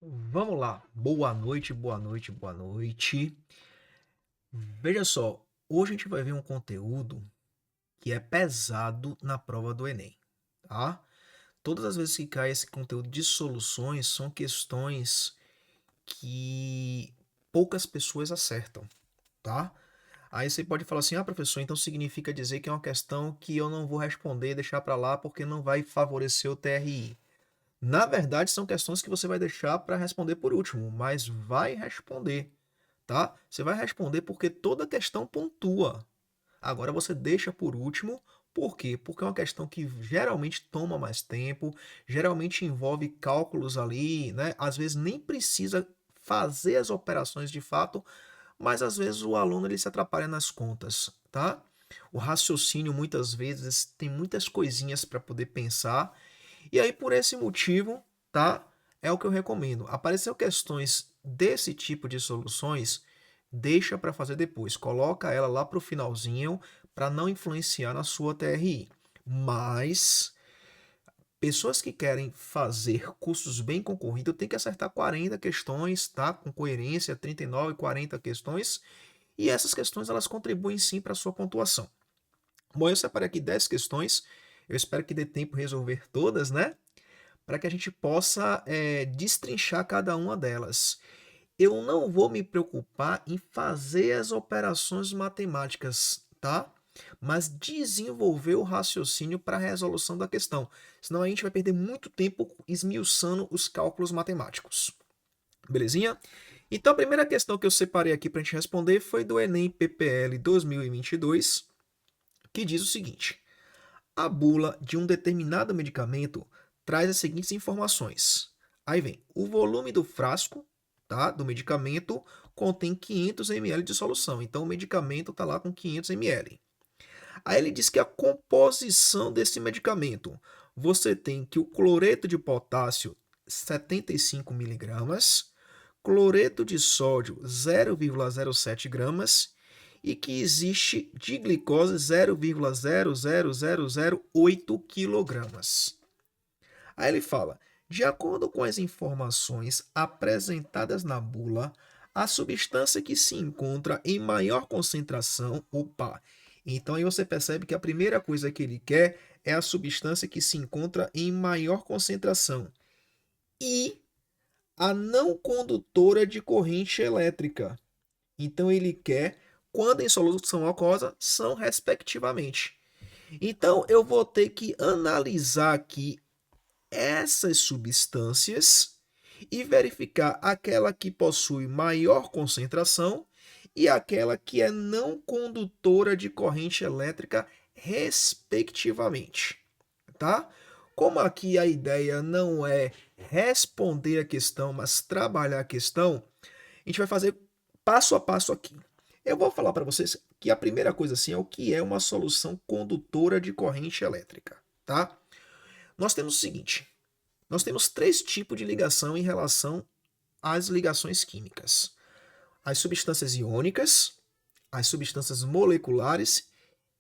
Vamos lá. Boa noite, boa noite, boa noite. Veja só, hoje a gente vai ver um conteúdo que é pesado na prova do Enem, tá? Todas as vezes que cai esse conteúdo de soluções, são questões que poucas pessoas acertam, tá? Aí você pode falar assim: "Ah, professor, então significa dizer que é uma questão que eu não vou responder, deixar para lá porque não vai favorecer o TRI". Na verdade, são questões que você vai deixar para responder por último, mas vai responder, tá? Você vai responder porque toda questão pontua. Agora você deixa por último, por quê? Porque é uma questão que geralmente toma mais tempo, geralmente envolve cálculos ali, né? Às vezes nem precisa fazer as operações de fato, mas às vezes o aluno ele se atrapalha nas contas, tá? O raciocínio muitas vezes tem muitas coisinhas para poder pensar e aí, por esse motivo, tá? É o que eu recomendo. Apareceu questões desse tipo de soluções, deixa para fazer depois. Coloca ela lá para o finalzinho para não influenciar na sua TRI. Mas pessoas que querem fazer cursos bem concorridos têm que acertar 40 questões, tá? Com coerência, 39, 40 questões. E essas questões elas contribuem sim para a sua pontuação. Bom, eu separei aqui 10 questões. Eu espero que dê tempo resolver todas, né? Para que a gente possa destrinchar cada uma delas. Eu não vou me preocupar em fazer as operações matemáticas, tá? Mas desenvolver o raciocínio para a resolução da questão. Senão a gente vai perder muito tempo esmiuçando os cálculos matemáticos. Belezinha? Então a primeira questão que eu separei aqui para a gente responder foi do Enem PPL 2022, que diz o seguinte: a bula de um determinado medicamento traz as seguintes informações. Aí vem, o volume do frasco, tá, do medicamento contém 500 ml de solução. Então o medicamento está lá com 500 ml. Aí ele diz que a composição desse medicamento, você tem que o cloreto de potássio 75 miligramas, cloreto de sódio 0,07 gramas e que existe de glicose 0,00008 quilogramas. Aí ele fala: de acordo com as informações apresentadas na bula, a substância que se encontra em maior concentração, opa. Então aí você percebe que a primeira coisa que ele quer é a substância que se encontra em maior concentração e a não condutora de corrente elétrica. Então ele quer quando em solução aquosa são respectivamente. Então eu vou ter que analisar aqui essas substâncias e verificar aquela que possui maior concentração e aquela que é não condutora de corrente elétrica, respectivamente, tá? Como aqui a ideia não é responder a questão, mas trabalhar a questão, a gente vai fazer passo a passo aqui. Eu vou falar para vocês que a primeira coisa assim é o que é uma solução condutora de corrente elétrica, tá? Nós temos o seguinte: nós temos três tipos de ligação em relação às ligações químicas: as substâncias iônicas, as substâncias moleculares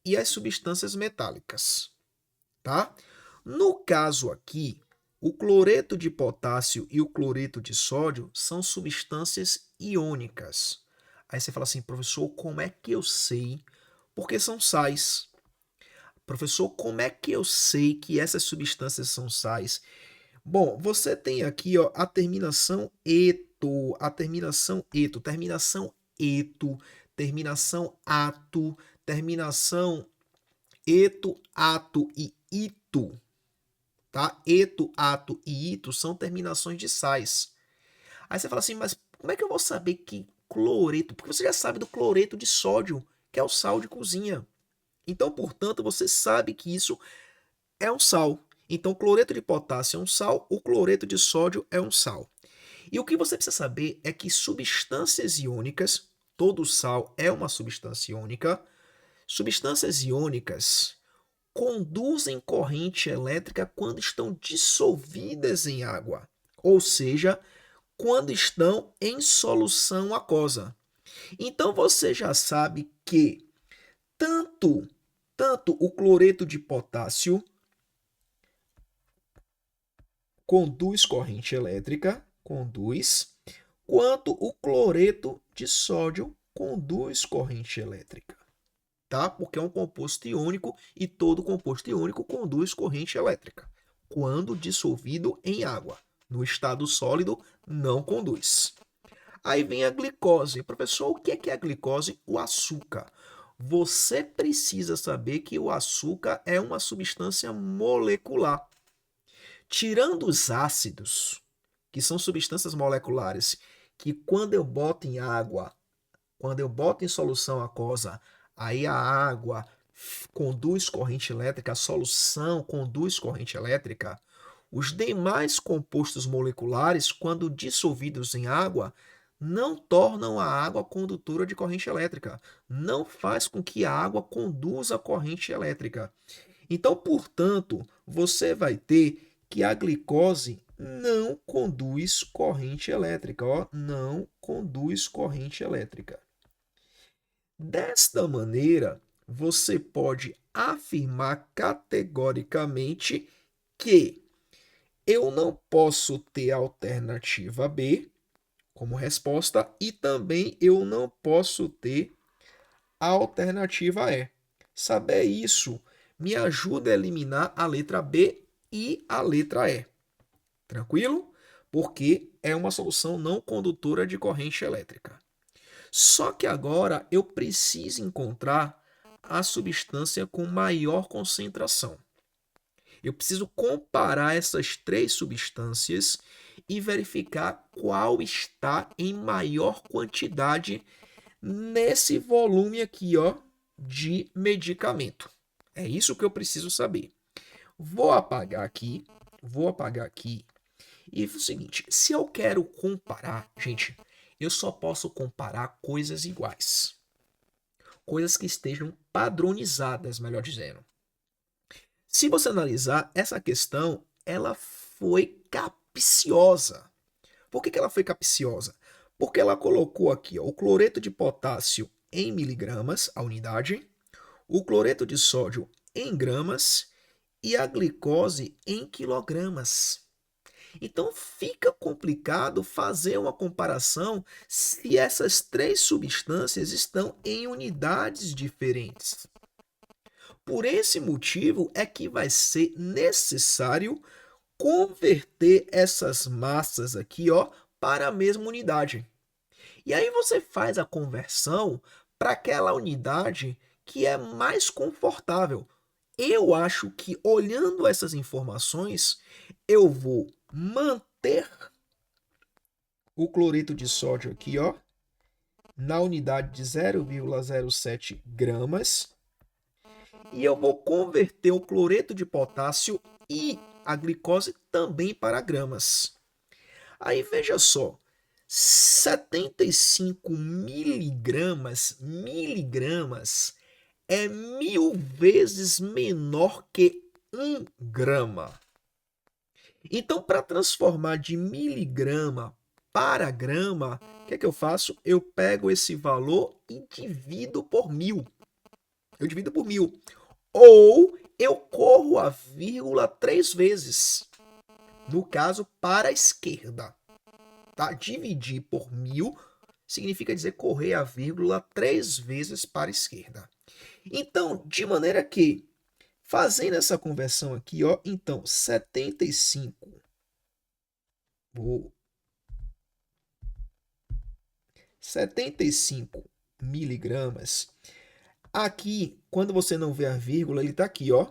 e as substâncias metálicas, tá? No caso aqui, o cloreto de potássio e o cloreto de sódio são substâncias iônicas. Aí você fala assim: professor, como é que eu sei? Porque são sais. Professor, como é que eu sei que essas substâncias são sais? Bom, você tem aqui, ó, a terminação eto, terminação eto, terminação ato, terminação eto, ato e ito, tá? Eto, ato e ito são terminações de sais. Aí você fala assim, mas como é que eu vou saber que cloreto? Porque você já sabe do cloreto de sódio, que é o sal de cozinha. Então, portanto, você sabe que isso é um sal. Então, o cloreto de potássio é um sal, o cloreto de sódio é um sal. E o que você precisa saber é que substâncias iônicas, todo sal é uma substância iônica, substâncias iônicas conduzem corrente elétrica quando estão dissolvidas em água, ou seja, quando estão em solução aquosa. Então você já sabe que tanto o cloreto de potássio conduz corrente elétrica, conduz, quanto o cloreto de sódio conduz corrente elétrica, tá? Porque é um composto iônico e todo composto iônico conduz corrente elétrica. Quando dissolvido em água, no estado sólido, não conduz. Aí vem a glicose. Professor, o que é a glicose? O açúcar. Você precisa saber que o açúcar é uma substância molecular. Tirando os ácidos, que são substâncias moleculares, que quando eu boto em água, quando eu boto em solução aquosa, aí a água conduz corrente elétrica, a solução conduz corrente elétrica, os demais compostos moleculares, quando dissolvidos em água, não tornam a água condutora de corrente elétrica, não faz com que a água conduza corrente elétrica. Então, portanto, você vai ter que a glicose não conduz corrente elétrica, ó, não conduz corrente elétrica. Desta maneira, você pode afirmar categoricamente que eu não posso ter alternativa B como resposta e também eu não posso ter a alternativa E. Saber isso me ajuda a eliminar a letra B e a letra E. Tranquilo? Porque é uma solução não condutora de corrente elétrica. Só que agora eu preciso encontrar a substância com maior concentração. Eu preciso comparar essas três substâncias e verificar qual está em maior quantidade nesse volume aqui, ó, de medicamento. É isso que eu preciso saber. Vou apagar aqui. E é o seguinte, se eu quero comparar, gente, eu só posso comparar coisas iguais. Coisas que estejam padronizadas, melhor dizendo. Se você analisar essa questão, ela foi capciosa. Por que ela foi capciosa? Porque ela colocou aqui ó, o cloreto de potássio em miligramas, a unidade, o cloreto de sódio em gramas e a glicose em quilogramas. Então fica complicado fazer uma comparação se essas três substâncias estão em unidades diferentes. Por esse motivo é que vai ser necessário converter essas massas aqui, ó, para a mesma unidade. E aí você faz a conversão para aquela unidade que é mais confortável. Eu acho que olhando essas informações, eu vou manter o cloreto de sódio aqui, ó, na unidade de 0,07 gramas. E eu vou converter o cloreto de potássio e a glicose também para gramas. Aí veja só, 75 miligramas é 1000 vezes menor que 1 grama. Então, para transformar de miligrama para grama, o que é que eu faço? Eu pego esse valor e divido por 1000. Eu divido por 1000. Ou eu corro a vírgula 3 vezes. No caso, para a esquerda. Tá? Dividir por 1000 significa dizer correr a vírgula 3 vezes para a esquerda. Então, de maneira que, fazendo essa conversão aqui, ó, então, 75 miligramas. Aqui, quando você não vê a vírgula, ele está aqui, ó.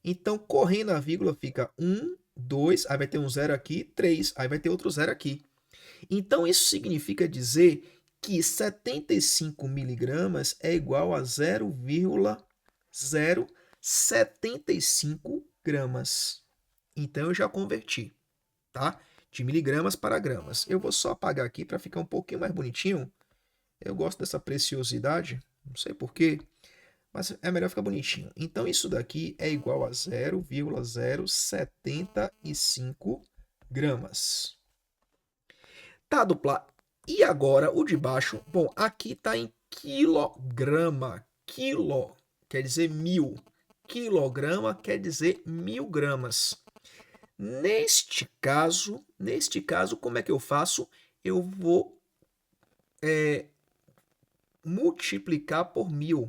Então, correndo a vírgula, fica 1, 2, aí vai ter um zero aqui, 3, aí vai ter outro zero aqui. Então, isso significa dizer que 75 miligramas é igual a 0,075 gramas. Então, eu já converti, tá? De miligramas para gramas. Eu vou só apagar aqui para ficar um pouquinho mais bonitinho. Eu gosto dessa preciosidade, não sei porquê, mas é melhor ficar bonitinho. Então, isso daqui é igual a 0,075 gramas. Tá, dupla. E agora o de baixo? Bom, aqui está em quilograma. Quilo quer dizer 1000. Quilograma quer dizer 1000 gramas. Neste caso, como é que eu faço? Eu vou multiplicar por 1.000.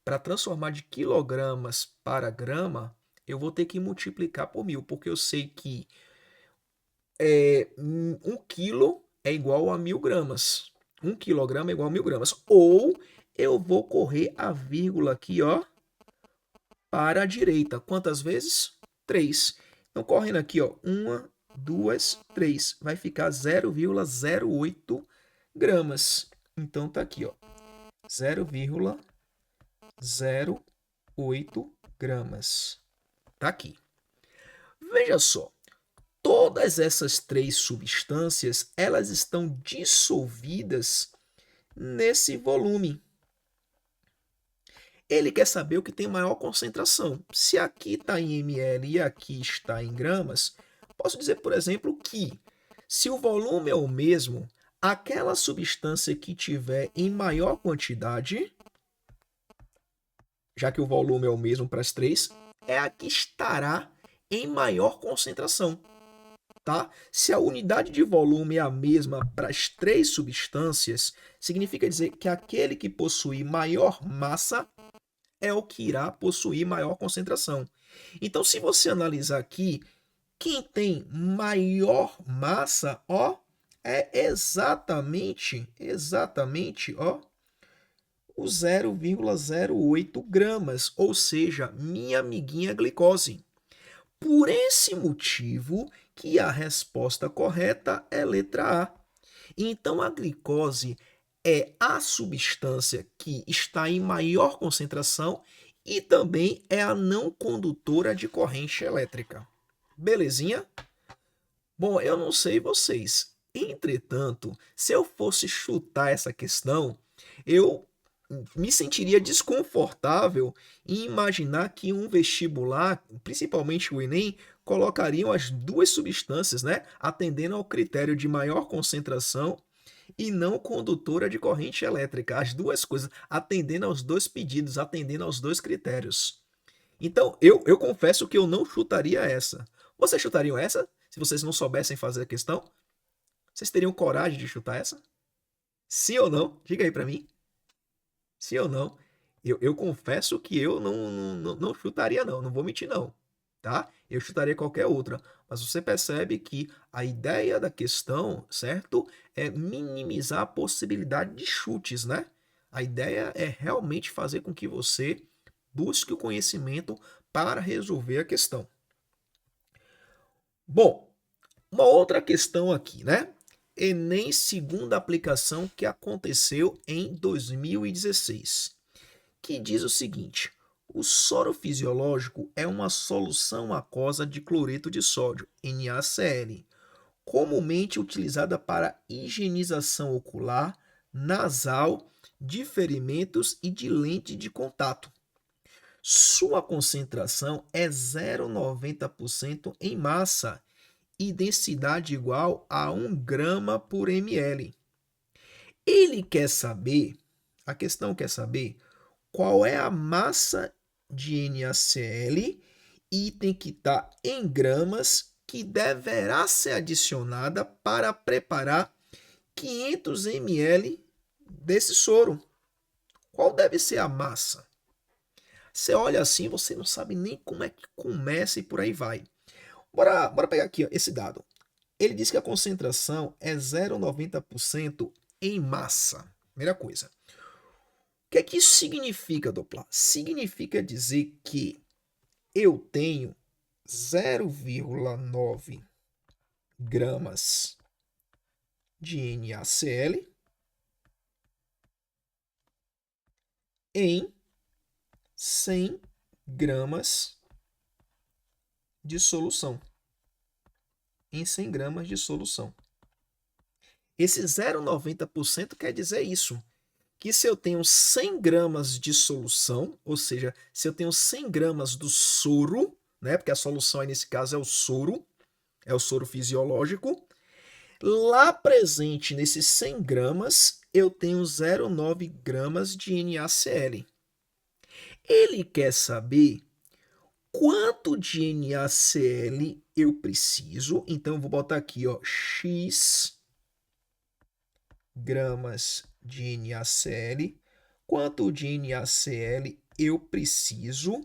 Para transformar de quilogramas para grama, eu vou ter que multiplicar por 1.000, porque eu sei que 1 quilo é igual a 1.000 gramas. 1 quilograma é igual a 1.000 gramas. Ou eu vou correr a vírgula aqui, ó, para a direita. Quantas vezes? 3. Então, correndo aqui, ó, 1, 2, 3. Vai ficar 0,08 gramas. Então, tá aqui, ó, 0,08 gramas. Tá aqui. Veja só. Todas essas três substâncias, elas estão dissolvidas nesse volume. Ele quer saber o que tem maior concentração. Se aqui está em ml e aqui está em gramas, posso dizer, por exemplo, que se o volume é o mesmo, aquela substância que tiver em maior quantidade, já que o volume é o mesmo para as três, é a que estará em maior concentração. Tá? Se a unidade de volume é a mesma para as três substâncias, significa dizer que aquele que possui maior massa é o que irá possuir maior concentração. Então, se você analisar aqui, quem tem maior massa, ó, é exatamente, ó, o 0,08 gramas, ou seja, minha amiguinha glicose. Por esse motivo que a resposta correta é letra A. Então, a glicose é a substância que está em maior concentração e também é a não condutora de corrente elétrica. Belezinha? Bom, eu não sei vocês. Entretanto, se eu fosse chutar essa questão, eu me sentiria desconfortável em imaginar que um vestibular, principalmente o Enem, colocariam as duas substâncias, né, atendendo ao critério de maior concentração e não condutora de corrente elétrica. As duas coisas, atendendo aos dois pedidos, atendendo aos dois critérios. Então, eu confesso que eu não chutaria essa. Vocês chutariam essa? Se vocês não soubessem fazer a questão? Vocês teriam coragem de chutar essa? Sim ou não? Diga aí para mim. Sim ou não? Eu confesso que eu não chutaria não vou mentir não, tá? Eu chutaria qualquer outra, mas você percebe que a ideia da questão, certo? É minimizar a possibilidade de chutes, né? A ideia é realmente fazer com que você busque o conhecimento para resolver a questão. Bom, uma outra questão aqui, né? Enem segunda aplicação que aconteceu em 2016, que diz o seguinte: o soro fisiológico é uma solução aquosa de cloreto de sódio, NaCl, comumente utilizada para higienização ocular, nasal, de ferimentos e de lente de contato. Sua concentração é 0,90% em massa e densidade igual a 1 grama por ml. Ele quer saber, a questão quer saber, qual é a massa de NaCl e tem que estar em gramas que deverá ser adicionada para preparar 500 ml desse soro. Qual deve ser a massa? Você olha assim, você não sabe nem como é que começa e por aí vai. Bora pegar aqui ó, esse dado. Ele diz que a concentração é 0,90% em massa. Primeira coisa. O que é que isso significa, Doplar? Significa dizer que eu tenho 0,9 gramas de NaCl em 100 gramas de solução. Em 100 gramas de solução. Esse 0,90% quer dizer isso. Que se eu tenho 100 gramas de solução, ou seja, se eu tenho 100 gramas do soro, né, porque a solução aí nesse caso é o soro fisiológico, lá presente nesses 100 gramas, eu tenho 0,9 gramas de NaCl. Ele quer saber quanto de NaCl eu preciso. Então, eu vou botar aqui, ó, X gramas de NaCl. Quanto de NaCl eu preciso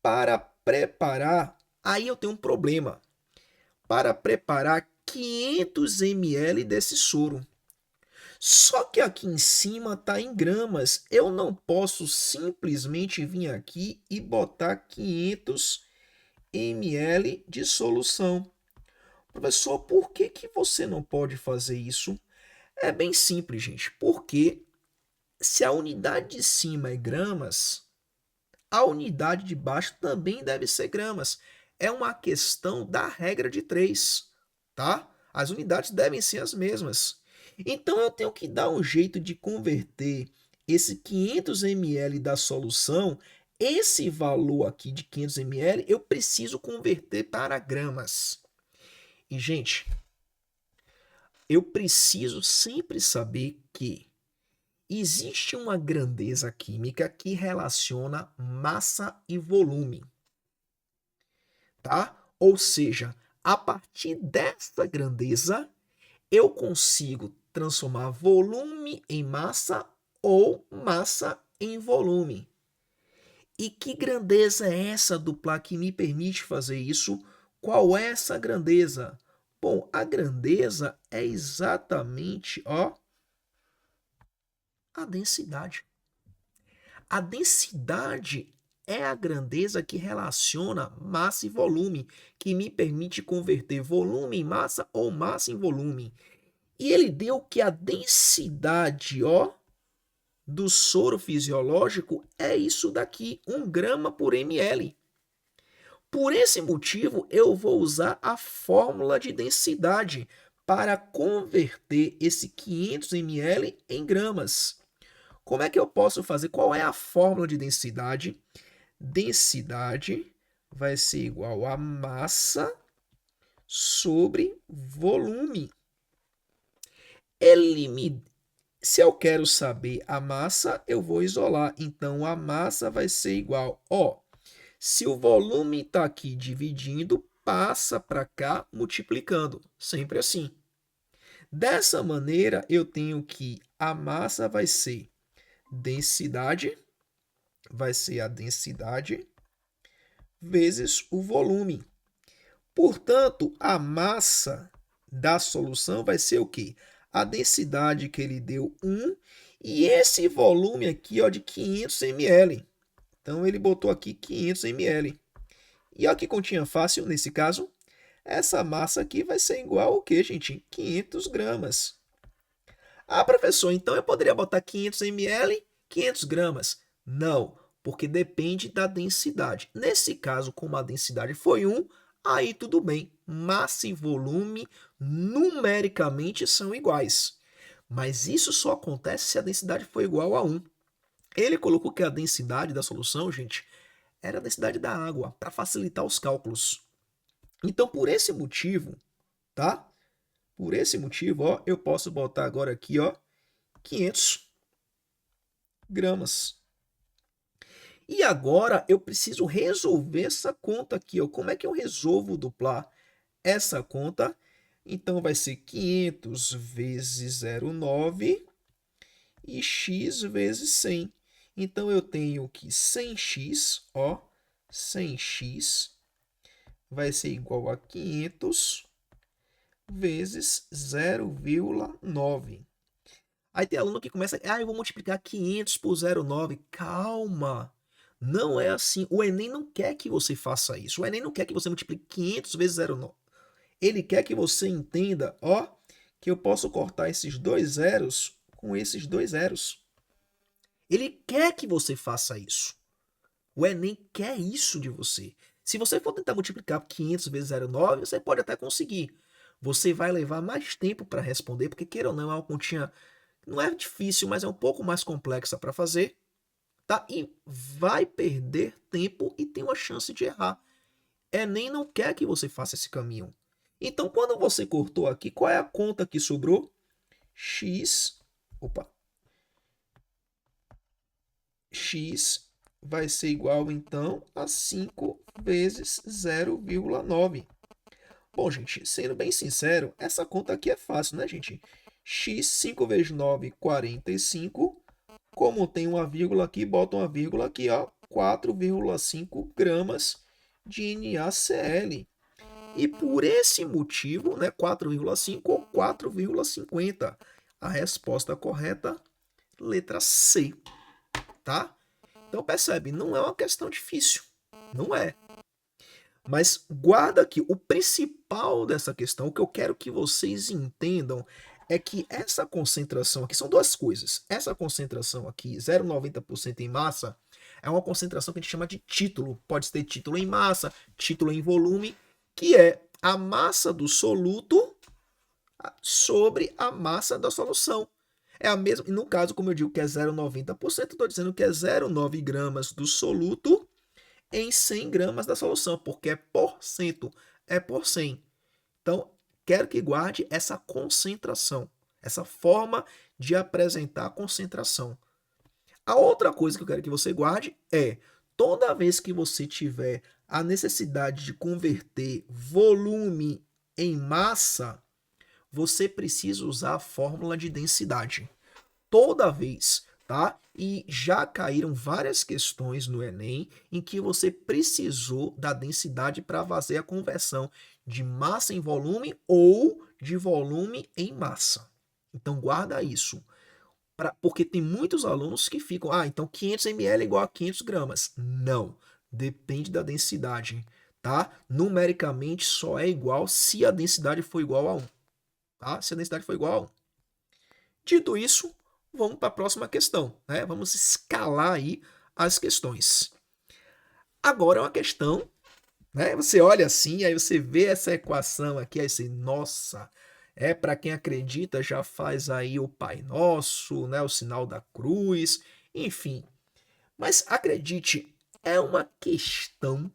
para preparar? Aí eu tenho um problema. Para preparar 500 ml desse soro. Só que aqui em cima está em gramas. Eu não posso simplesmente vir aqui e botar 500 ml de solução. Professor, por que você não pode fazer isso? É bem simples, gente. Porque se a unidade de cima é gramas, a unidade de baixo também deve ser gramas. É uma questão da regra de 3, tá? As unidades devem ser as mesmas. Então eu tenho que dar um jeito de converter esse 500 ml da solução, esse valor aqui de 500 ml, eu preciso converter para gramas. E, gente, eu preciso sempre saber que existe uma grandeza química que relaciona massa e volume, tá? Ou seja, a partir dessa grandeza, eu consigo transformar volume em massa ou massa em volume. E que grandeza é essa dupla que me permite fazer isso? Qual é essa grandeza? Bom, a grandeza é exatamente, ó, a densidade. A densidade é a grandeza que relaciona massa e volume, que me permite converter volume em massa ou massa em volume. E ele deu que a densidade, ó, do soro fisiológico é isso daqui, 1 grama por ml. Por esse motivo, eu vou usar a fórmula de densidade para converter esse 500 ml em gramas. Como é que eu posso fazer? Qual é a fórmula de densidade? Densidade vai ser igual a massa sobre volume. Se eu quero saber a massa, eu vou isolar. Então, a massa vai ser igual, ó, se o volume está aqui dividindo, passa para cá multiplicando. Sempre assim. Dessa maneira, eu tenho que a massa vai ser densidade, vai ser a densidade vezes o volume. Portanto, a massa da solução vai ser o quê? A densidade que ele deu 1 e esse volume aqui, ó, de 500 ml. Então, ele botou aqui 500 ml. E olha que continha fácil nesse caso. Essa massa aqui vai ser igual ao quê, gente? 500 gramas. Ah, professor, então eu poderia botar 500 ml, 500 gramas? Não, porque depende da densidade. Nesse caso, como a densidade foi 1, aí tudo bem. Massa e volume numericamente são iguais. Mas isso só acontece se a densidade for igual a 1. Ele colocou que a densidade da solução, gente, era a densidade da água, para facilitar os cálculos. Então, por esse motivo, tá? Por esse motivo, ó, eu posso botar agora aqui, ó, 500 gramas. E agora eu preciso resolver essa conta aqui, ó. Como é que eu resolvo duplar essa conta? Então vai ser 500 vezes 0,9 e x vezes 100. Então eu tenho que 100x, ó, 100x vai ser igual a 500 vezes 0,9. Aí tem aluno que começa, eu vou multiplicar 500 por 0,9. Calma, não é assim. O Enem não quer que você faça isso. O Enem não quer que você multiplique 500 vezes 0,9. Ele quer que você entenda, ó, que eu posso cortar esses dois zeros com esses dois zeros. Ele quer que você faça isso. O Enem quer isso de você. Se você for tentar multiplicar 500 vezes 0,9, você pode até conseguir. Você vai levar mais tempo para responder, porque queira ou não, é uma continha, não é difícil, mas é um pouco mais complexa para fazer, tá? E vai perder tempo e tem uma chance de errar. Enem não quer que você faça esse caminho. Então, quando você cortou aqui, qual é a conta que sobrou? X vai ser igual, então, a 5 vezes 0,9. Bom, gente, sendo bem sincero, essa conta aqui é fácil, né, gente? X, 5 vezes 9, 45. Como tem uma vírgula aqui, bota uma vírgula aqui, ó. 4,5 gramas de NaCl. E por esse motivo, né, 4,5 ou 4,50. A resposta correta, letra C, tá? Então percebe, não é uma questão difícil, não é. Mas guarda aqui, o principal dessa questão, o que eu quero que vocês entendam é que essa concentração aqui, são duas coisas. Essa concentração aqui, 0,90% em massa, é uma concentração que a gente chama de título. Pode ter título em massa, título em volume, que é a massa do soluto sobre a massa da solução. É a mesma, no caso, como eu digo que é 0,90%, estou dizendo que é 0,9 gramas do soluto em 100 gramas da solução, porque é por cento, é por 100. Então, quero que guarde essa concentração, essa forma de apresentar a concentração. A outra coisa que eu quero que você guarde é, toda vez que você tiver a necessidade de converter volume em massa, você precisa usar a fórmula de densidade. Toda vez, tá? E já caíram várias questões no Enem em que você precisou da densidade para fazer a conversão de massa em volume ou de volume em massa. Então guarda isso. Porque tem muitos alunos que ficam, então 500 ml é igual a 500 gramas. Não, depende da densidade, tá? Numericamente só é igual se a densidade for igual a 1, tá? Se a densidade for igual a 1. Dito isso, vamos para a próxima questão, né? Vamos escalar aí as questões. Agora é uma questão, né? Você olha assim, aí você vê essa equação aqui, aí você, nossa, para quem acredita, já faz aí o Pai Nosso, né? O sinal da cruz, enfim. Mas acredite, é uma questão,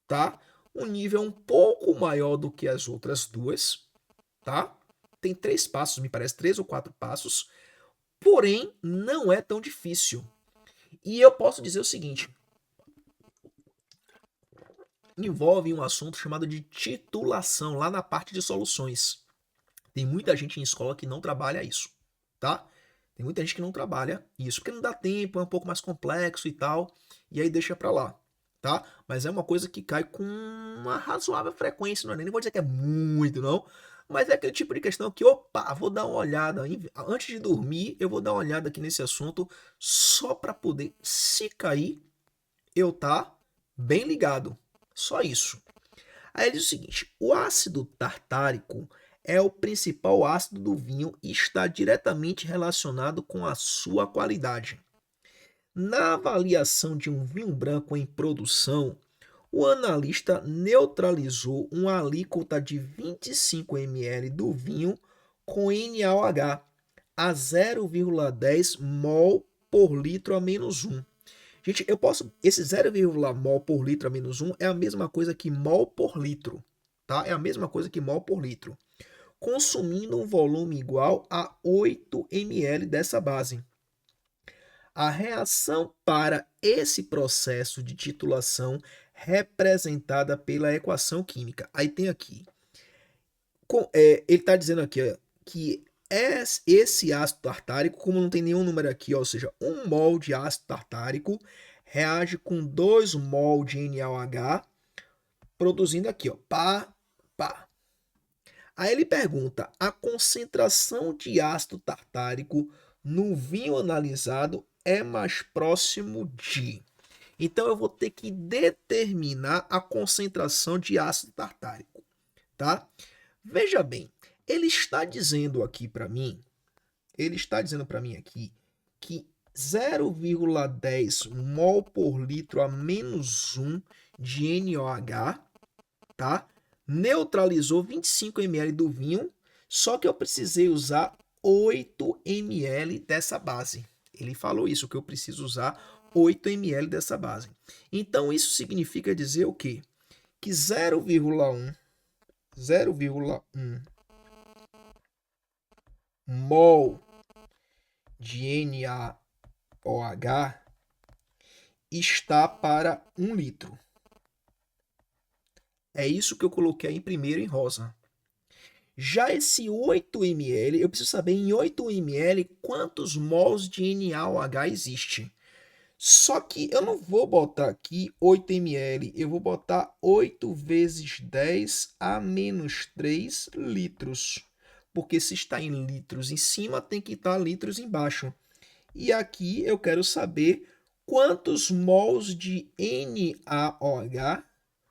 tá? Um nível um pouco maior do que as outras duas, tá? Tem 3 passos, me parece, 3 ou 4 passos. Porém, não é tão difícil. E eu posso dizer o seguinte: envolve um assunto chamado de titulação, lá na parte de soluções. Tem muita gente em escola que não trabalha isso, tá? Tem muita gente que não trabalha isso, porque não dá tempo, é um pouco mais complexo e tal, e aí deixa pra lá, tá? Mas é uma coisa que cai com uma razoável frequência, não é? Nem vou dizer que é muito, não, mas é aquele tipo de questão que, opa, vou dar uma olhada, antes de dormir, eu vou dar uma olhada aqui nesse assunto, só para poder, se cair, eu tá bem ligado. Só isso. Aí ele diz o seguinte: o ácido tartárico é o principal ácido do vinho e está diretamente relacionado com a sua qualidade. Na avaliação de um vinho branco em produção, o analista neutralizou uma alíquota de 25 ml do vinho com NaOH a 0,10 mol por litro a menos 1. Gente, eu posso. Esse 0,1 mol por litro a menos 1 é a mesma coisa que mol por litro. Tá? É a mesma coisa que mol por litro. Consumindo um volume igual a 8 ml dessa base. A reação para esse processo de titulação representada pela equação química. Aí tem aqui. Ele está dizendo aqui ó, que esse ácido tartárico, como não tem nenhum número aqui, ou seja, 1 mol de ácido tartárico reage com 2 mol de NaOH, produzindo aqui, ó, pá, pá. Aí ele pergunta: a concentração de ácido tartárico no vinho analisado é mais próximo de. Então eu vou ter que determinar a concentração de ácido tartárico, tá? Veja bem, ele está dizendo aqui para mim, ele está dizendo para mim aqui que 0,10 mol por litro a menos 1 de NaOH, tá? Neutralizou 25 ml do vinho, só que eu precisei usar 8 ml dessa base. Ele falou isso, que eu preciso usar 8 ml dessa base. Então isso significa dizer o quê? Que 0,1 mol de NaOH está para 1 litro. É isso que eu coloquei aí primeiro em rosa. Já esse 8 ml, eu preciso saber em 8 ml quantos mols de NaOH existe. Só que eu não vou botar aqui 8 ml, eu vou botar 8 vezes 10 a menos 3 litros. Porque se está em litros em cima, tem que estar litros embaixo. E aqui eu quero saber quantos mols de NaOH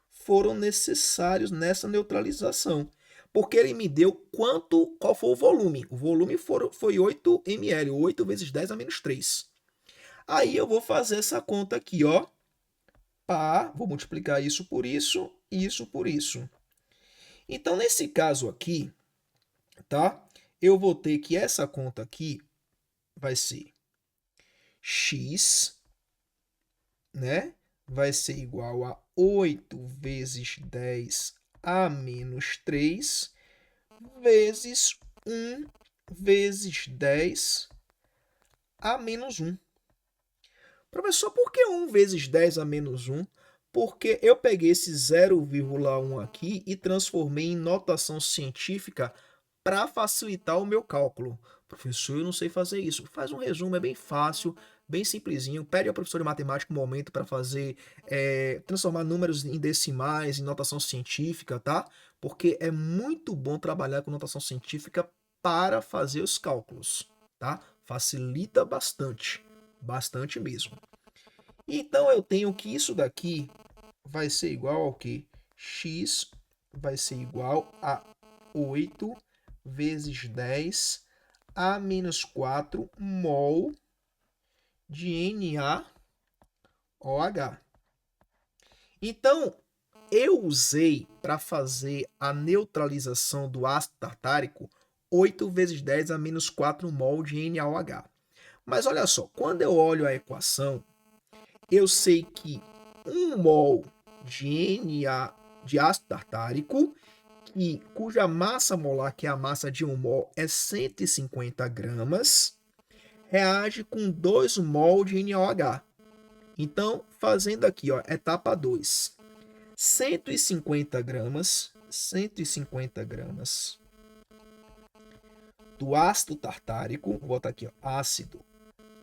foram necessários nessa neutralização. Porque ele me deu qual foi o volume. O volume foi 8 ml, 8 vezes 10 a menos 3. Aí eu vou fazer essa conta aqui, ó. Vou multiplicar isso por isso, isso por isso. Então, nesse caso aqui, tá? Eu vou ter que essa conta aqui vai ser x, né? Vai ser igual a 8 vezes 10 a menos 3 vezes 1 vezes 10 a menos 1. Professor, por que 1 vezes 10 a menos 1? Porque eu peguei esse 0,1 aqui e transformei em notação científica para facilitar o meu cálculo. Professor, eu não sei fazer isso. Faz um resumo, é bem fácil, bem simplesinho. Pede ao professor de matemática um momento para fazer, transformar números em decimais, em notação científica, tá? Porque é muito bom trabalhar com notação científica para fazer os cálculos, tá? Facilita bastante, bastante mesmo. Então eu tenho que isso daqui vai ser igual ao que? X vai ser igual a 8 vezes 10 a menos 4 mol de NaOH. Então, eu usei para fazer a neutralização do ácido tartárico 8 vezes 10 a menos 4 mol de NaOH. Mas olha só, quando eu olho a equação, eu sei que 1 mol de ácido tartárico, cuja massa molar, que é a massa de 1 mol, é 150 gramas, reage com 2 mol de NaOH. Então, fazendo aqui, ó, etapa 2. 150 gramas do ácido tartárico, vou botar aqui, ó, ácido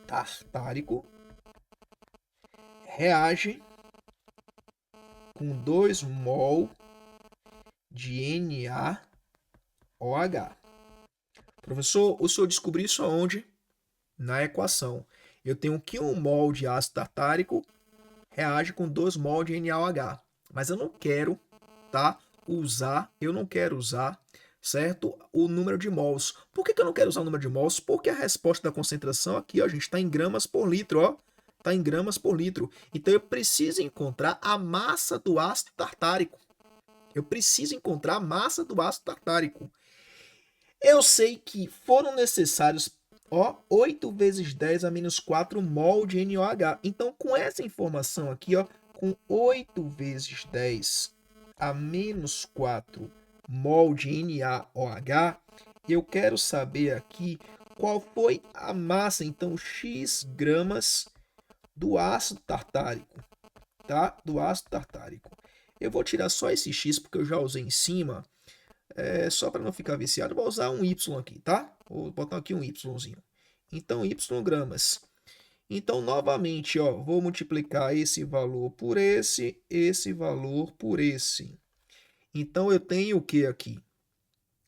tartárico, reage com 2 mol de NaOH. Professor, o senhor descobriu isso aonde? Na equação. Eu tenho que 1 mol de ácido tartárico reage com 2 mol de NaOH. Mas eu não quero, tá? Eu não quero usar, certo? O número de mols. Por que eu não quero usar o número de mols? Porque a resposta da concentração aqui, ó, gente, está em gramas por litro, ó. Está em gramas por litro. Então eu preciso encontrar a massa do ácido tartárico. Eu preciso encontrar a massa do ácido tartárico. Eu sei que foram necessários, ó, 8 vezes 10 a menos 4 mol de NaOH. Então, com essa informação aqui, ó, com 8 vezes 10 a menos 4 mol de NaOH, eu quero saber aqui qual foi a massa, então, x gramas do ácido tartárico, tá? Do ácido tartárico. Eu vou tirar só esse x porque eu já usei em cima. Só para não ficar viciado, vou usar um y aqui, tá? Vou botar aqui um yzinho. Então, y gramas. Então, novamente, ó, vou multiplicar esse valor por esse valor por esse. Então, eu tenho o que aqui?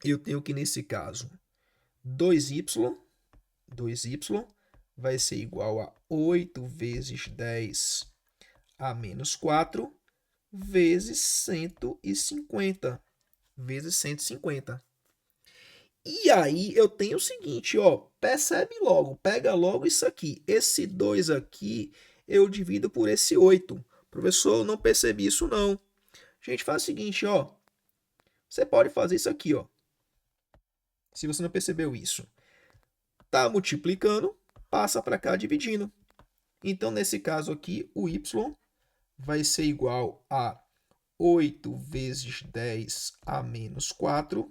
Eu tenho que, nesse caso, 2y vai ser igual a 8 vezes 10 a menos 4 vezes 150. Vezes 150. E aí eu tenho o seguinte, ó, percebe logo, pega logo isso aqui. Esse 2 aqui eu divido por esse 8. Professor, eu não percebi isso não. Gente, faz o seguinte, ó. Você pode fazer isso aqui, ó. Se você não percebeu isso. Tá multiplicando, passa para cá dividindo. Então, nesse caso aqui, o y vai ser igual a 8 vezes 10 a menos 4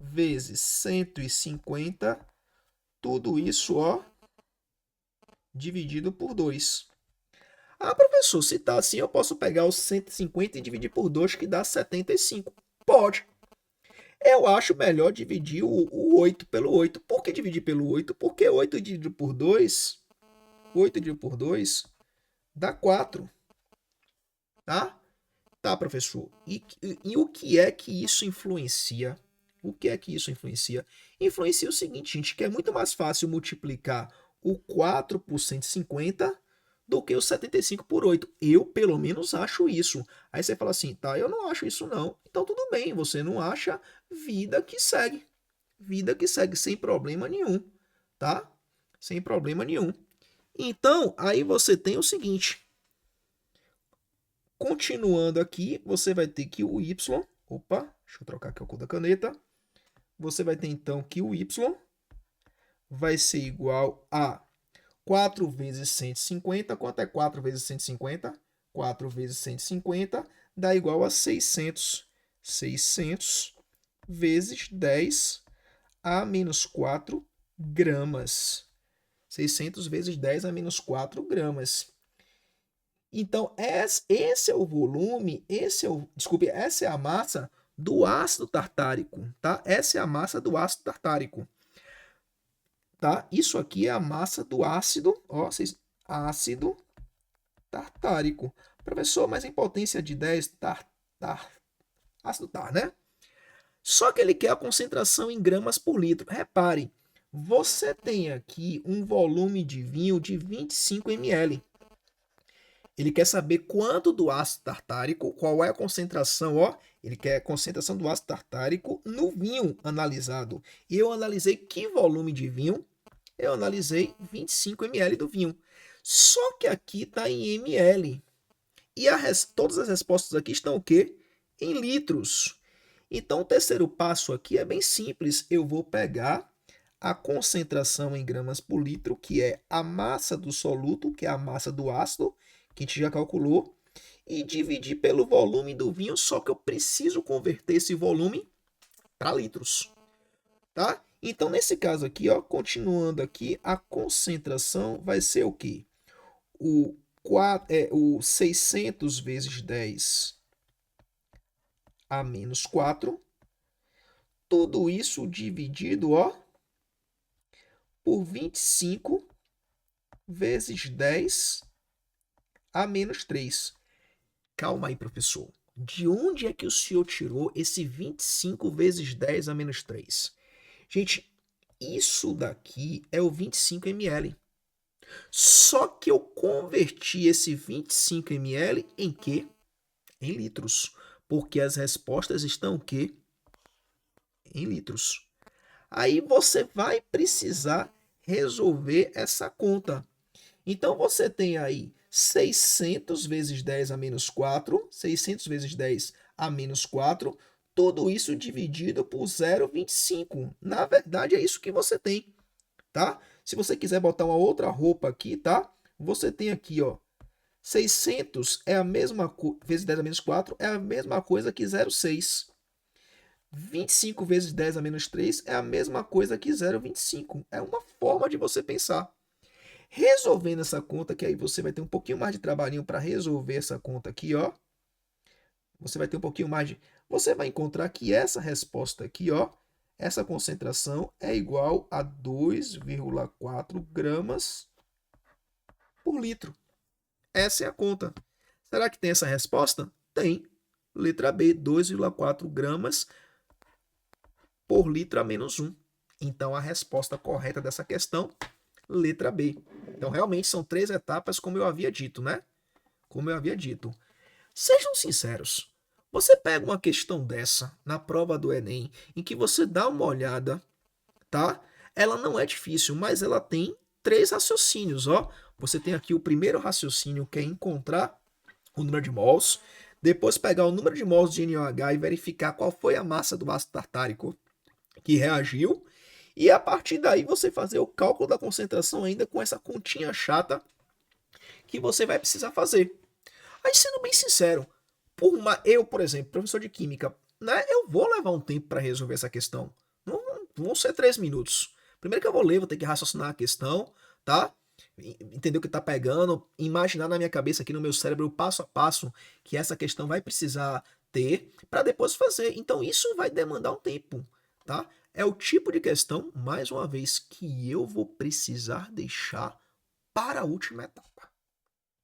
vezes 150, tudo isso, ó, dividido por 2. Ah, professor, se tá assim, eu posso pegar os 150 e dividir por 2, que dá 75. Pode. Eu acho melhor dividir o 8 pelo 8. Por que dividir pelo 8? Porque 8 dividido por 2, 8 dividido por 2 dá 4, tá? Tá, professor. E o que é que isso influencia? O que é que isso influencia? Influencia o seguinte, gente, que é muito mais fácil multiplicar o 4 por 150 do que o 75 por 8. Eu, pelo menos, acho isso. Aí você fala assim, tá, eu não acho isso não. Então tudo bem, você não acha, vida que segue. Vida que segue sem problema nenhum, tá? Sem problema nenhum. Então, aí você tem o seguinte, continuando aqui, você vai ter que o y, opa, deixa eu trocar aqui a cor da caneta. Você vai ter então que o y vai ser igual a 4 vezes 150. Quanto é 4 vezes 150? 4 vezes 150 dá igual a 600. 600 vezes 10 a menos 4 gramas. 600 vezes 10 a menos 4 gramas. Então, esse é o volume, desculpe, essa é a massa do ácido tartárico, tá? Essa é a massa do ácido tartárico, tá? Isso aqui é a massa do ácido, ó, ácido tartárico. Professor, mas em potência de 10, ácido tar, né? Só que ele quer a concentração em gramas por litro. Repare, você tem aqui um volume de vinho de 25 ml. Ele quer saber quanto do ácido tartárico, qual é a concentração, ó. Ele quer a concentração do ácido tartárico no vinho analisado. E eu analisei que volume de vinho? Eu analisei 25 ml do vinho. Só que aqui está em ml. E todas as respostas aqui estão o quê? Em litros. Então o terceiro passo aqui é bem simples. Eu vou pegar a concentração em gramas por litro, que é a massa do soluto, que é a massa do ácido, que a gente já calculou, e dividir pelo volume do vinho, só que eu preciso converter esse volume para litros, tá? Então, nesse caso aqui, ó, continuando aqui, a concentração vai ser o quê? O 600 vezes 10 a menos 4, tudo isso dividido, ó, por 25 vezes 10 a menos 3. Calma aí, professor. De onde é que o senhor tirou esse 25 vezes 10 a menos 3? Gente, isso daqui é o 25 ml. Só que eu converti esse 25 ml em quê? Em litros. Porque as respostas estão o quê? Em litros. Aí você vai precisar resolver essa conta. Então você tem aí 600 vezes 10 a menos 4, 600 vezes 10 a menos 4, tudo isso dividido por 0,25. Na verdade é isso que você tem, tá? Se você quiser botar uma outra roupa aqui, tá? Você tem aqui, ó, 600 é a mesma vezes 10 a menos 4 é a mesma coisa que 0,6. 25 vezes 10 a menos 3 é a mesma coisa que 0,25. É uma forma de você pensar. Resolvendo essa conta, que aí você vai ter um pouquinho mais de trabalhinho para resolver essa conta aqui, ó. Você vai ter um pouquinho mais de... Você vai encontrar que essa resposta aqui, ó, essa concentração é igual a 2,4 gramas por litro. Essa é a conta. Será que tem essa resposta? Tem. Letra B, 2,4 gramas por litro a menos 1. Então, a resposta correta dessa questão, letra B. Então, realmente, são 3 etapas, como eu havia dito, né? Como eu havia dito. Sejam sinceros. Você pega uma questão dessa na prova do Enem, em que você dá uma olhada, tá? Ela não é difícil, mas ela tem 3 raciocínios, ó. Você tem aqui o primeiro raciocínio, que é encontrar o número de mols, depois pegar o número de mols de NaOH e verificar qual foi a massa do ácido tartárico que reagiu, e a partir daí você fazer o cálculo da concentração ainda com essa continha chata que você vai precisar fazer. Aí, sendo bem sincero, eu, por exemplo, professor de química, né, eu vou levar um tempo para resolver essa questão. Não vão ser 3 minutos. Primeiro que eu vou ler, vou ter que raciocinar a questão, tá? entender o que está pegando, imaginar na minha cabeça aqui no meu cérebro o passo a passo que essa questão vai precisar ter para depois fazer. Então isso vai demandar um tempo, tá? É o tipo de questão, mais uma vez, que eu vou precisar deixar para a última etapa,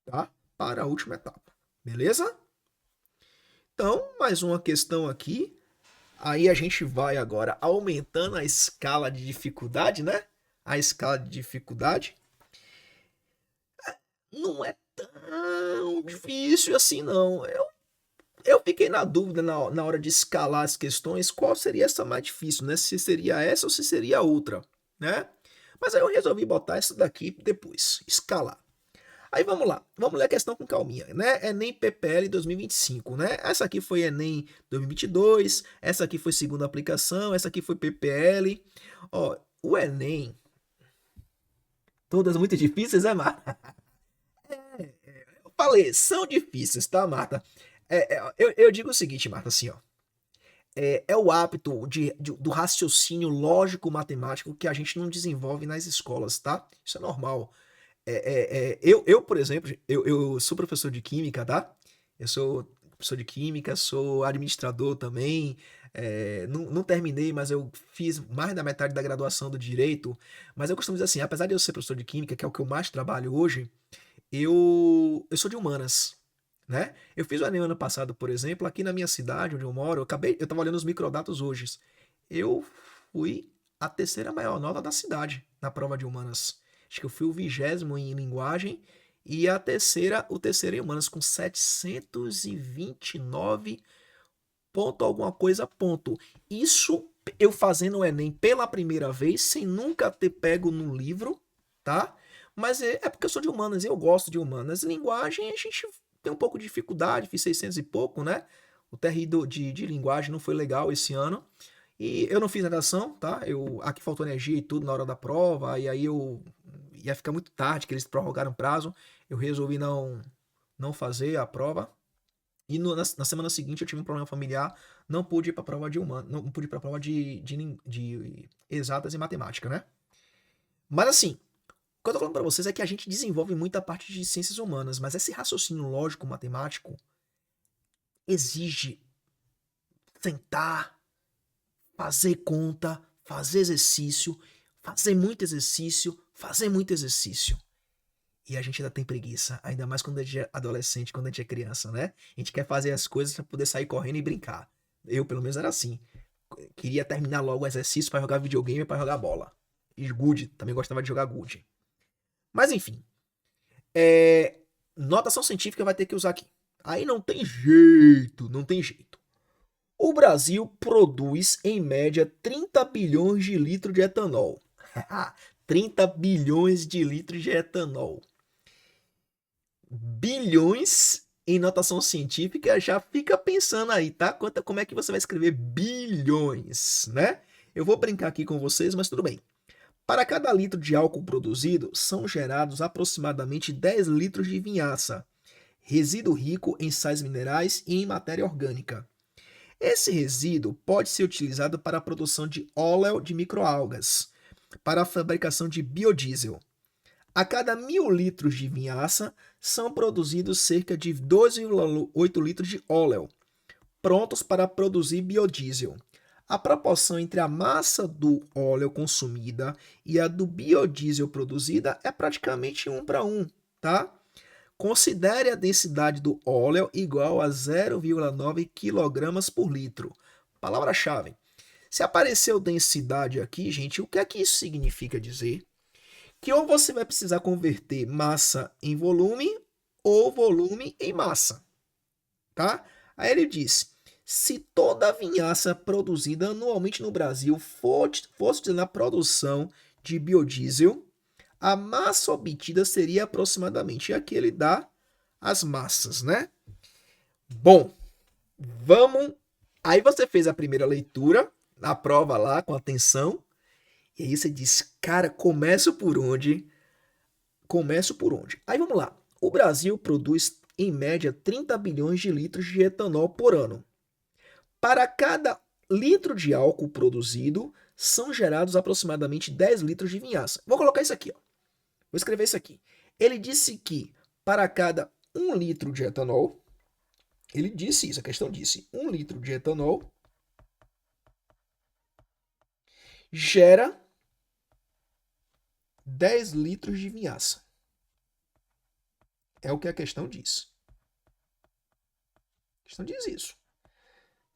tá? Para a última etapa, beleza? Então, mais uma questão aqui. Aí a gente vai agora aumentando a escala de dificuldade, né? A escala de dificuldade. Não é tão difícil assim, não. Eu fiquei na dúvida na hora de escalar as questões, qual seria essa mais difícil, né? Se seria essa ou se seria outra, né? Mas aí eu resolvi botar essa daqui depois, escalar. Aí vamos lá, vamos ler a questão com calminha, né? Enem PPL 2025, né? Essa aqui foi Enem 2022, essa aqui foi segunda aplicação, essa aqui foi PPL. Ó, o Enem, todas muito difíceis, né, Marta? Eu falei, são difíceis, tá, Marta? Eu digo o seguinte, Marta, assim, ó. É o hábito do raciocínio lógico-matemático que a gente não desenvolve nas escolas, tá? Isso é normal. Por exemplo, eu sou professor de química, tá? Eu sou professor de química, sou administrador também. Não terminei, mas eu fiz mais da metade da graduação do direito. Mas eu costumo dizer assim, apesar de eu ser professor de química, que é o que eu mais trabalho hoje, eu sou de humanas, né? Eu fiz o Enem ano passado, por exemplo, aqui na minha cidade, onde eu moro, eu tava olhando os microdatos hoje. Eu fui a terceira maior nota da cidade na prova de humanas. Acho que eu fui o 20º em linguagem e o terceiro em humanas com 729 ponto alguma coisa ponto. Isso eu fazendo o Enem pela primeira vez, sem nunca ter pego no livro, tá? Mas é porque eu sou de humanas e eu gosto de humanas. Linguagem a gente tem um pouco de dificuldade, fiz 600 e pouco, né? O TRI de linguagem não foi legal esse ano. E eu não fiz redação, tá? Aqui faltou energia e tudo na hora da prova, e aí eu ia ficar muito tarde, que eles prorrogaram o prazo. Eu resolvi não fazer a prova. E na semana seguinte eu tive um problema familiar, não pude ir para a prova de humano, não pude ir para a prova de exatas e matemática, né? Mas assim, o que eu tô falando para vocês é que a gente desenvolve muita parte de ciências humanas, mas esse raciocínio lógico matemático exige sentar, fazer conta, fazer exercício, fazer muito exercício, fazer muito exercício. E a gente ainda tem preguiça, ainda mais quando a gente é adolescente, quando a gente é criança, né? A gente quer fazer as coisas para poder sair correndo e brincar. Eu, pelo menos, era assim. Queria terminar logo o exercício para jogar videogame e para jogar bola. E gude, também gostava de jogar gude. Mas enfim, notação científica vai ter que usar aqui. Aí não tem jeito, não tem jeito. O Brasil produz, em média, 30 bilhões de litros de etanol. 30 bilhões de litros de etanol. Bilhões em notação científica, já fica pensando aí, tá? Como é que você vai escrever bilhões, né? Eu vou brincar aqui com vocês, mas tudo bem. Para cada litro de álcool produzido, são gerados aproximadamente 10 litros de vinhaça, resíduo rico em sais minerais e em matéria orgânica. Esse resíduo pode ser utilizado para a produção de óleo de microalgas, para a fabricação de biodiesel. A cada 1.000 litros de vinhaça, são produzidos cerca de 2,8 litros de óleo, prontos para produzir biodiesel. A proporção entre a massa do óleo consumida e a do biodiesel produzida é praticamente 1 para 1, tá? Considere a densidade do óleo igual a 0,9 kg por litro. Palavra-chave. Se apareceu densidade aqui, gente, o que é que isso significa dizer? Que ou você vai precisar converter massa em volume ou volume em massa, tá? Aí ele diz: se toda a vinhaça produzida anualmente no Brasil fosse na produção de biodiesel, a massa obtida seria aproximadamente. E aqui ele dá as massas, né? Bom, vamos. Aí você fez a primeira leitura na prova lá com atenção. E aí você diz, cara, começo por onde? Começo por onde? Aí vamos lá. O Brasil produz em média 30 bilhões de litros de etanol por ano. Para cada litro de álcool produzido, são gerados aproximadamente 10 litros de vinhaça. Vou colocar isso aqui, ó. Vou escrever isso aqui. Ele disse que para cada 1 litro de etanol, ele disse isso, a questão disse, 1 litro de etanol gera 10 litros de vinhaça. É o que a questão diz. A questão diz isso.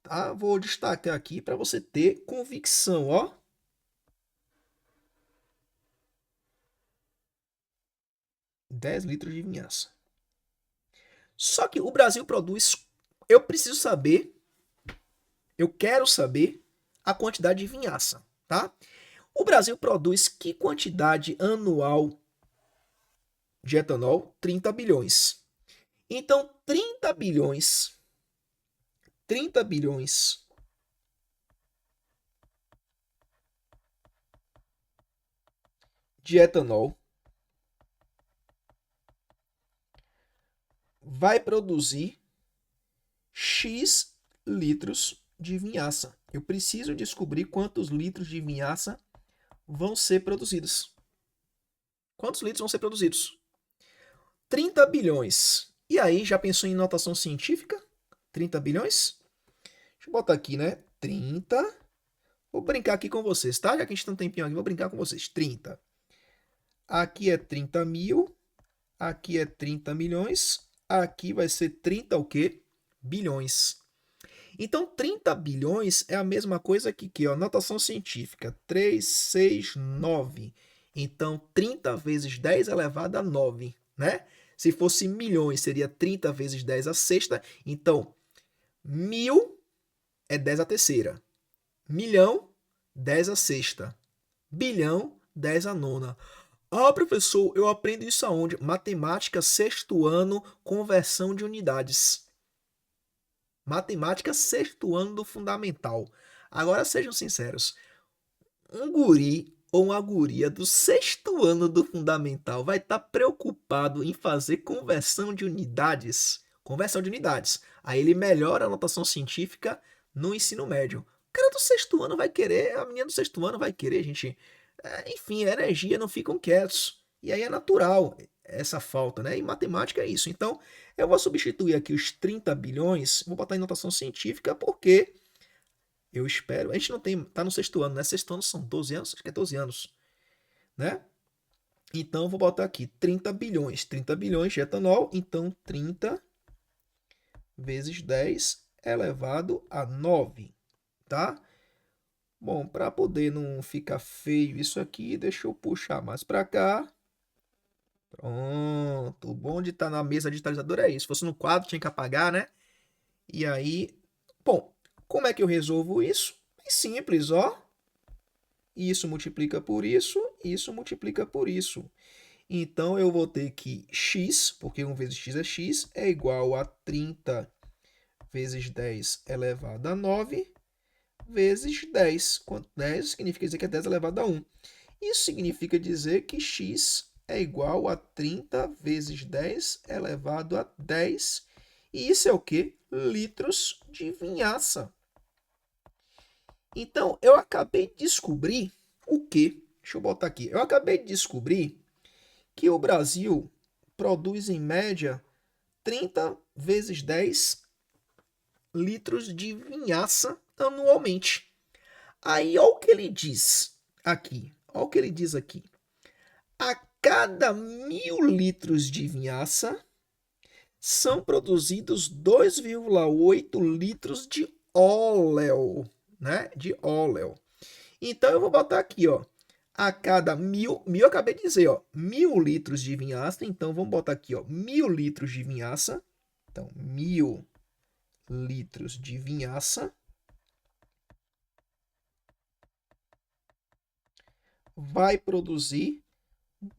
Tá? Vou destacar aqui para você ter convicção, ó. $10 litros de vinhaça. Só que o Brasil produz. Eu preciso saber. Eu quero saber a quantidade de vinhaça, tá? O Brasil produz que quantidade anual de etanol? 30 bilhões. Então, 30 bilhões de etanol vai produzir X litros de vinhaça. Eu preciso descobrir quantos litros de vinhaça vão ser produzidos. Quantos litros vão ser produzidos? 30 bilhões. E aí, já pensou em notação científica? 30 bilhões? Deixa eu botar aqui, né? 30. Vou brincar aqui com vocês, tá? Já que a gente tem um tempinho aqui, vou brincar com vocês. 30. Aqui é 30 mil. Aqui é 30 milhões. Aqui vai ser 30 o quê? Bilhões. Então, 30 bilhões é a mesma coisa que aqui, ó, notação científica, 3, 6, 9. Então, 30 vezes 10 elevado a 9, né? Se fosse milhões, seria 30 vezes 10 a sexta. Então, 1000 é 10 a terceira. Milhão, 10 a sexta. Bilhão, 10 a nona. Ah, professor, eu aprendo isso aonde? Matemática, sexto ano, conversão de unidades. Matemática, sexto ano do fundamental. Agora sejam sinceros. Um guri ou uma guria do sexto ano do fundamental vai estar preocupado em fazer conversão de unidades? Conversão de unidades. Aí ele melhora a notação científica no ensino médio. O cara do sexto ano vai querer, a menina do sexto ano vai querer, gente. Enfim, a energia não ficam quietos. E aí é natural essa falta, né? E matemática é isso. Então, eu vou substituir aqui os 30 bilhões, vou botar em notação científica, porque eu espero. A gente não tem. Tá no sexto ano, né? Sexto ano são 12 anos, acho que é 12 anos, né? Então, vou botar aqui 30 bilhões. 30 bilhões de etanol. Então, 30 vezes 10 elevado a 9, tá? Bom, para poder não ficar feio isso aqui, deixa eu puxar mais para cá. Pronto. O bom de estar na mesa digitalizadora é isso. Se fosse no quadro, tinha que apagar, né? E aí, bom, como é que eu resolvo isso? É simples, ó. Isso multiplica por isso multiplica por isso. Então, eu vou ter que x, porque 1 vezes x, é igual a 30 vezes 10 elevado a 9 vezes 10. 10 significa dizer que é 10 elevado a 1. Isso significa dizer que x é igual a 30 vezes 10 elevado a 10. E isso é o quê? Litros de vinhaça. Então, eu acabei de descobrir o quê? Deixa eu botar aqui. Eu acabei de descobrir que o Brasil produz, em média, 30 vezes 10 litros de vinhaça anualmente. Aí, olha o que ele diz aqui. Olha o que ele diz aqui. A cada 1000 litros de vinhaça, são produzidos 2,8 litros de óleo, né? De óleo. Então, eu vou botar aqui, ó. A cada 1000, eu acabei de dizer, ó, 1000 litros de vinhaça. Então, vamos botar aqui, ó, 1000 litros de vinhaça. Então, 1000 litros de vinhaça vai produzir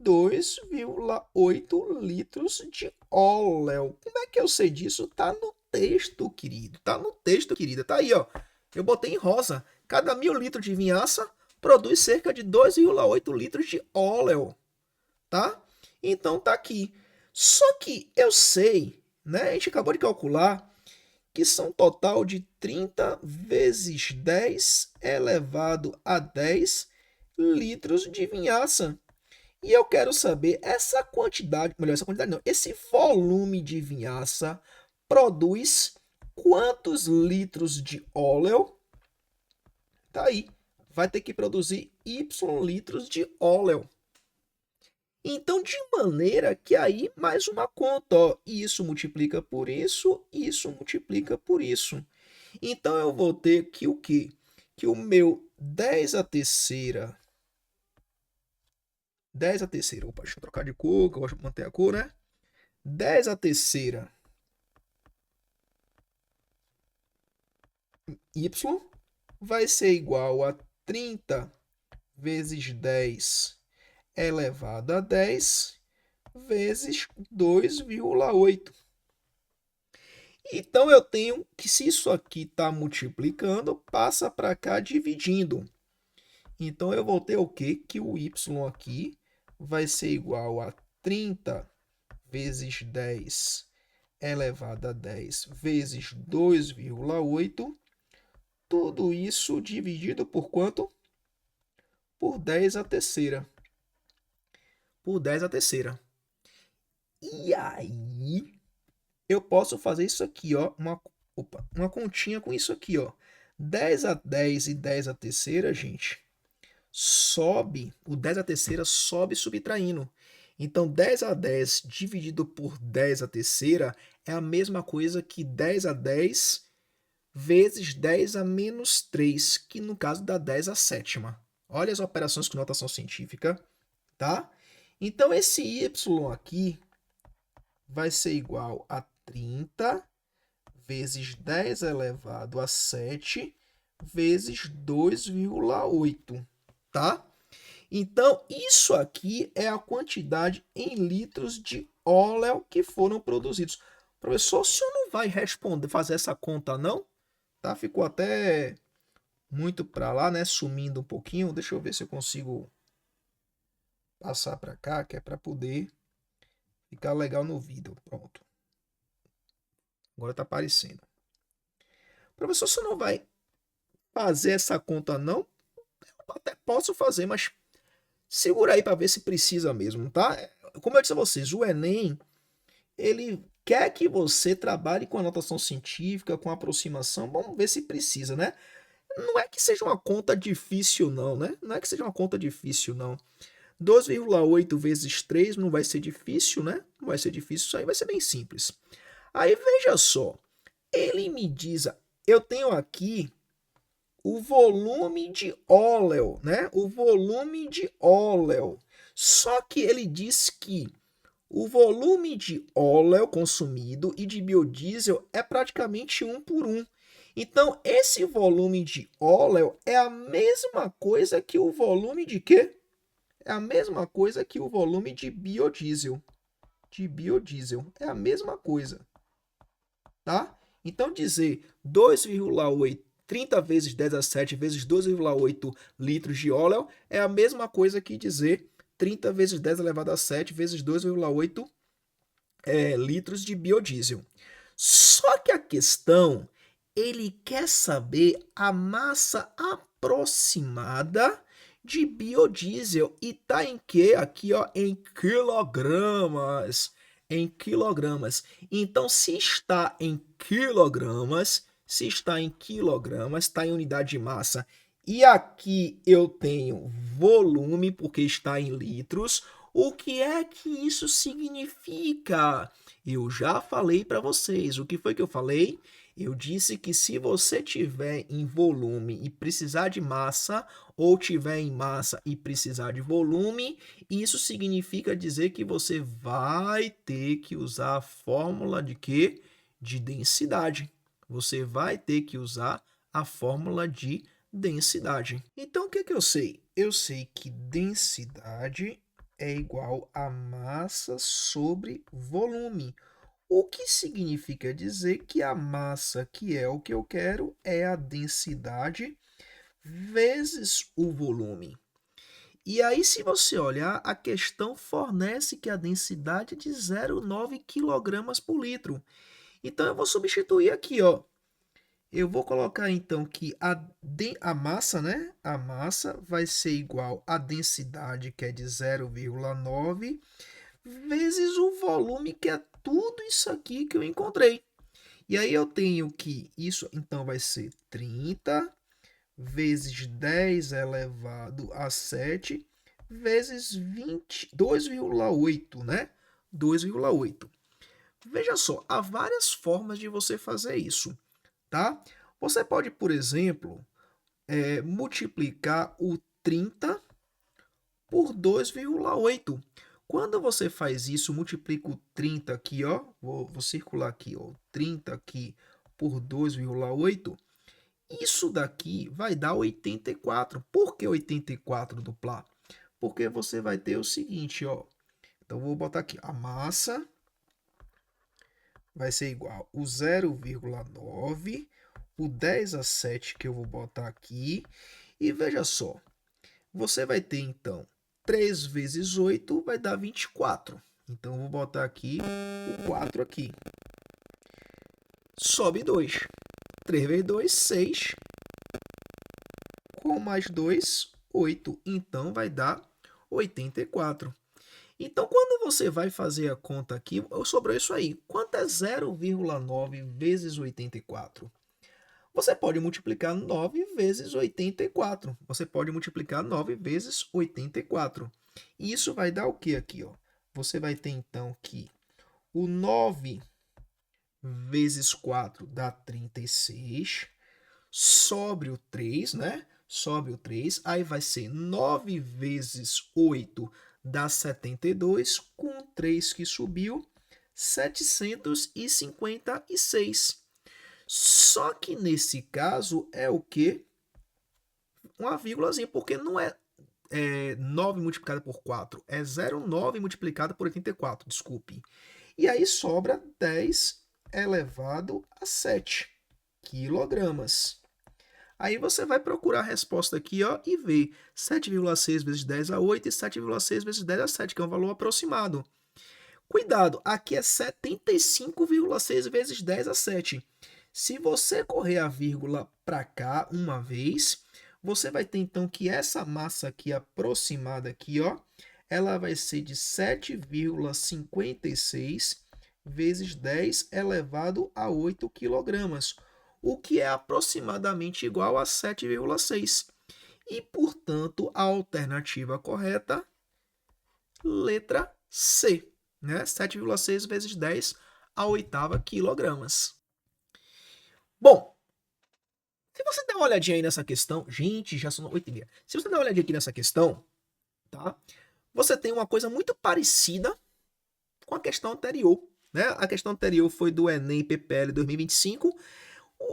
2,8 litros de óleo. Como é que eu sei disso? Tá no texto, querido. Tá no texto, querida. Tá aí, ó. Eu botei em rosa. Cada 1000 litros de vinhaça produz cerca de 2,8 litros de óleo. Tá? Então tá aqui. Só que eu sei, né? A gente acabou de calcular que são um total de 30 vezes 10 elevado a 10 litros de vinhaça. E eu quero saber essa quantidade, melhor, essa quantidade não, esse volume de vinhaça produz quantos litros de óleo? Tá aí. Vai ter que produzir Y litros de óleo. Então, de maneira que aí mais uma conta, ó, isso multiplica por isso multiplica por isso. Então, eu vou ter que o quê? Que o meu 10 a terceira, opa, deixa eu trocar de cor, que eu gosto de manter a cor, né? 10 a terceira y vai ser igual a 30 vezes 10 elevado a 10 vezes 2,8. Então, eu tenho que, se isso aqui está multiplicando, passa para cá dividindo. Então, eu vou ter o quê? Que o y aqui vai ser igual a 30 vezes 10 elevado a 10 vezes 2,8. Tudo isso dividido por quanto? Por 10 a terceira. Por 10 a terceira. E aí, eu posso fazer isso aqui, ó, uma continha com isso aqui, ó. 10 a 10 e 10 a terceira, gente, sobe, o 10 a terceira sobe subtraindo. Então, 10 a 10 dividido por 10 a terceira é a mesma coisa que 10 a 10 vezes 10 a menos 3, que no caso dá 10 a sétima. Olha as operações com notação científica, tá? Então, esse y aqui vai ser igual a 30 vezes 10 elevado a 7 vezes 2,8, tá? Então, isso aqui é a quantidade em litros de óleo que foram produzidos. Professor, o senhor não vai responder, fazer essa conta, não? Tá? Ficou até muito para lá, né? Sumindo um pouquinho. Deixa eu ver se eu consigo passar para cá, que é para poder ficar legal no vídeo. Pronto. Agora tá aparecendo. Professor, você não vai fazer essa conta, não? Eu até posso fazer, mas segura aí para ver se precisa mesmo, tá? Como eu disse a vocês, o Enem, ele quer que você trabalhe com anotação científica, com aproximação. Vamos ver se precisa, né? Não é que seja uma conta difícil, não, né? Não é que seja uma conta difícil, não. 2,8 vezes 3 não vai ser difícil, né? Não vai ser difícil, isso aí vai ser bem simples. Aí veja só, ele me diz, eu tenho aqui o volume de óleo, né? O volume de óleo. Só que ele diz que o volume de óleo consumido e de biodiesel é praticamente 1 por 1. Então, esse volume de óleo é a mesma coisa que o volume de quê? É a mesma coisa que o volume de biodiesel. De biodiesel. É a mesma coisa. Tá? Então, dizer 2,8, 30 vezes 10 a 7 vezes 2,8 litros de óleo é a mesma coisa que dizer 30 vezes 10 elevado a 7 vezes 2,8 litros de biodiesel. Só que a questão, ele quer saber a massa aproximada de biodiesel e tá em que? Aqui, ó, em quilogramas. Em quilogramas. Então, se está em quilogramas, está em unidade de massa. E aqui eu tenho volume, porque está em litros. O que é que isso significa? Eu já falei para vocês. O que foi que eu falei? Eu disse que se você tiver em volume e precisar de massa, ou tiver em massa e precisar de volume, isso significa dizer que você vai ter que usar a fórmula de quê? De densidade. Você vai ter que usar a fórmula de densidade. Então, o que é que eu sei? Eu sei que densidade é igual a massa sobre volume. O que significa dizer que a massa, que é o que eu quero, é a densidade vezes o volume. E aí, se você olhar, a questão fornece que a densidade é de 0,9 kg por litro. Então, eu vou substituir aqui, ó. Eu vou colocar então que a massa, né? A massa vai ser igual à densidade, que é de 0,9, vezes o volume, que é tudo isso aqui que eu encontrei. E aí eu tenho que isso então vai ser 30 vezes 10 elevado a 7 vezes 2,8, né? 2,8. Veja só, há várias formas de você fazer isso, tá? Você pode, por exemplo, multiplicar o 30 por 2,8. Quando você faz isso, multiplica o 30 aqui, ó, vou circular aqui, ó, 30 aqui por 2,8, isso daqui vai dar 84. Por que 84 duplar? Porque você vai ter o seguinte, ó, então vou botar aqui, a massa vai ser igual o 0,9, o 10 a 7 que eu vou botar aqui, e veja só, você vai ter então 3 vezes 8 vai dar 24. Então eu vou botar aqui o 4 aqui. Sobe 2. 3 vezes 2, 6. Com mais 2, 8. Então vai dar 84. Então, quando você vai fazer a conta aqui, sobrou isso aí. Quanto é 0,9 vezes 84? Você pode multiplicar 9 vezes 84. Você pode multiplicar 9 vezes 84. E isso vai dar o que aqui? Ó? Você vai ter, então, que o 9 vezes 4 dá 36. Sobre o 3, né? Sobre o 3. Aí vai ser 9 vezes 8 dá 72. Com 3 que subiu, 756. Só que nesse caso é o quê? Uma vírgulazinha, porque não é 9 multiplicado por 4, é 0,9 multiplicado por 84, desculpe. E aí sobra 10 elevado a 7 quilogramas. Aí você vai procurar a resposta aqui, ó, e ver 7,6 vezes 10 a 8 e 7,6 vezes 10 a 7, que é um valor aproximado. Cuidado, aqui é 75,6 vezes 10 a 7. Se você correr a vírgula para cá uma vez, você vai ter então que essa massa aqui aproximada aqui, ó, ela vai ser de 7,56 vezes 10 elevado a 8 quilogramas, o que é aproximadamente igual a 7,6. E, portanto, a alternativa correta, letra C, né? 7,6 vezes 10 a oitava quilogramas. Bom, se você der uma olhadinha aí nessa questão, gente, já são 8h30. Se você der uma olhadinha aqui nessa questão, tá? Você tem uma coisa muito parecida com a questão anterior, né? A questão anterior foi do Enem PPL 2025.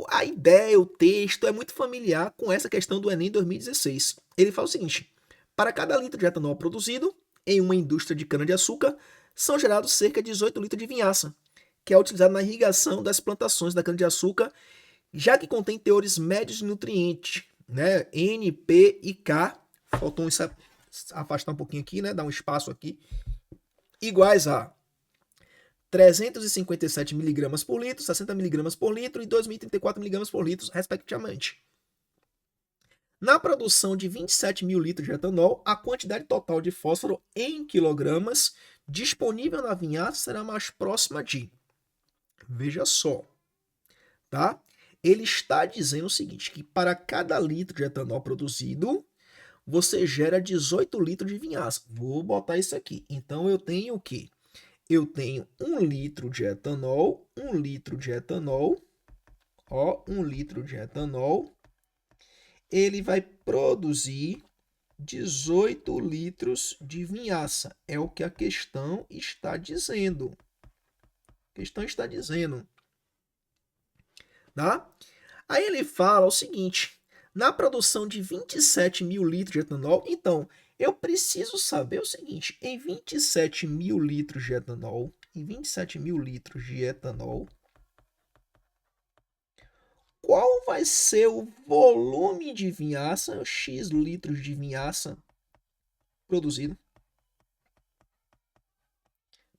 A ideia, o texto é muito familiar com essa questão do Enem 2016. Ele fala o seguinte: para cada litro de etanol produzido em uma indústria de cana-de-açúcar, são gerados cerca de 18 litros de vinhaça, que é utilizado na irrigação das plantações da cana-de-açúcar, já que contém teores médios de nutrientes, né? N, P e K. Faltou afastar um pouquinho aqui, né? Dar um espaço aqui. Iguais a 357 mg por litro, 60 mg por litro e 2.034 mg por litro, respectivamente. Na produção de 27 mil litros de etanol, a quantidade total de fósforo em quilogramas disponível na vinhaça será mais próxima de... Veja só, tá? Ele está dizendo o seguinte, que para cada litro de etanol produzido, você gera 18 litros de vinhaça. Vou botar isso aqui. Então, eu tenho o quê? Eu tenho 1 litro de etanol, 1 litro de etanol, ó, 1 litro de etanol, ele vai produzir 18 litros de vinhaça. É o que a questão está dizendo. A questão está dizendo. Tá? Aí ele fala o seguinte, na produção de 27 mil litros de etanol, então, eu preciso saber o seguinte, em 27 mil litros de etanol, qual vai ser o volume de vinhaça, X litros de vinhaça produzido?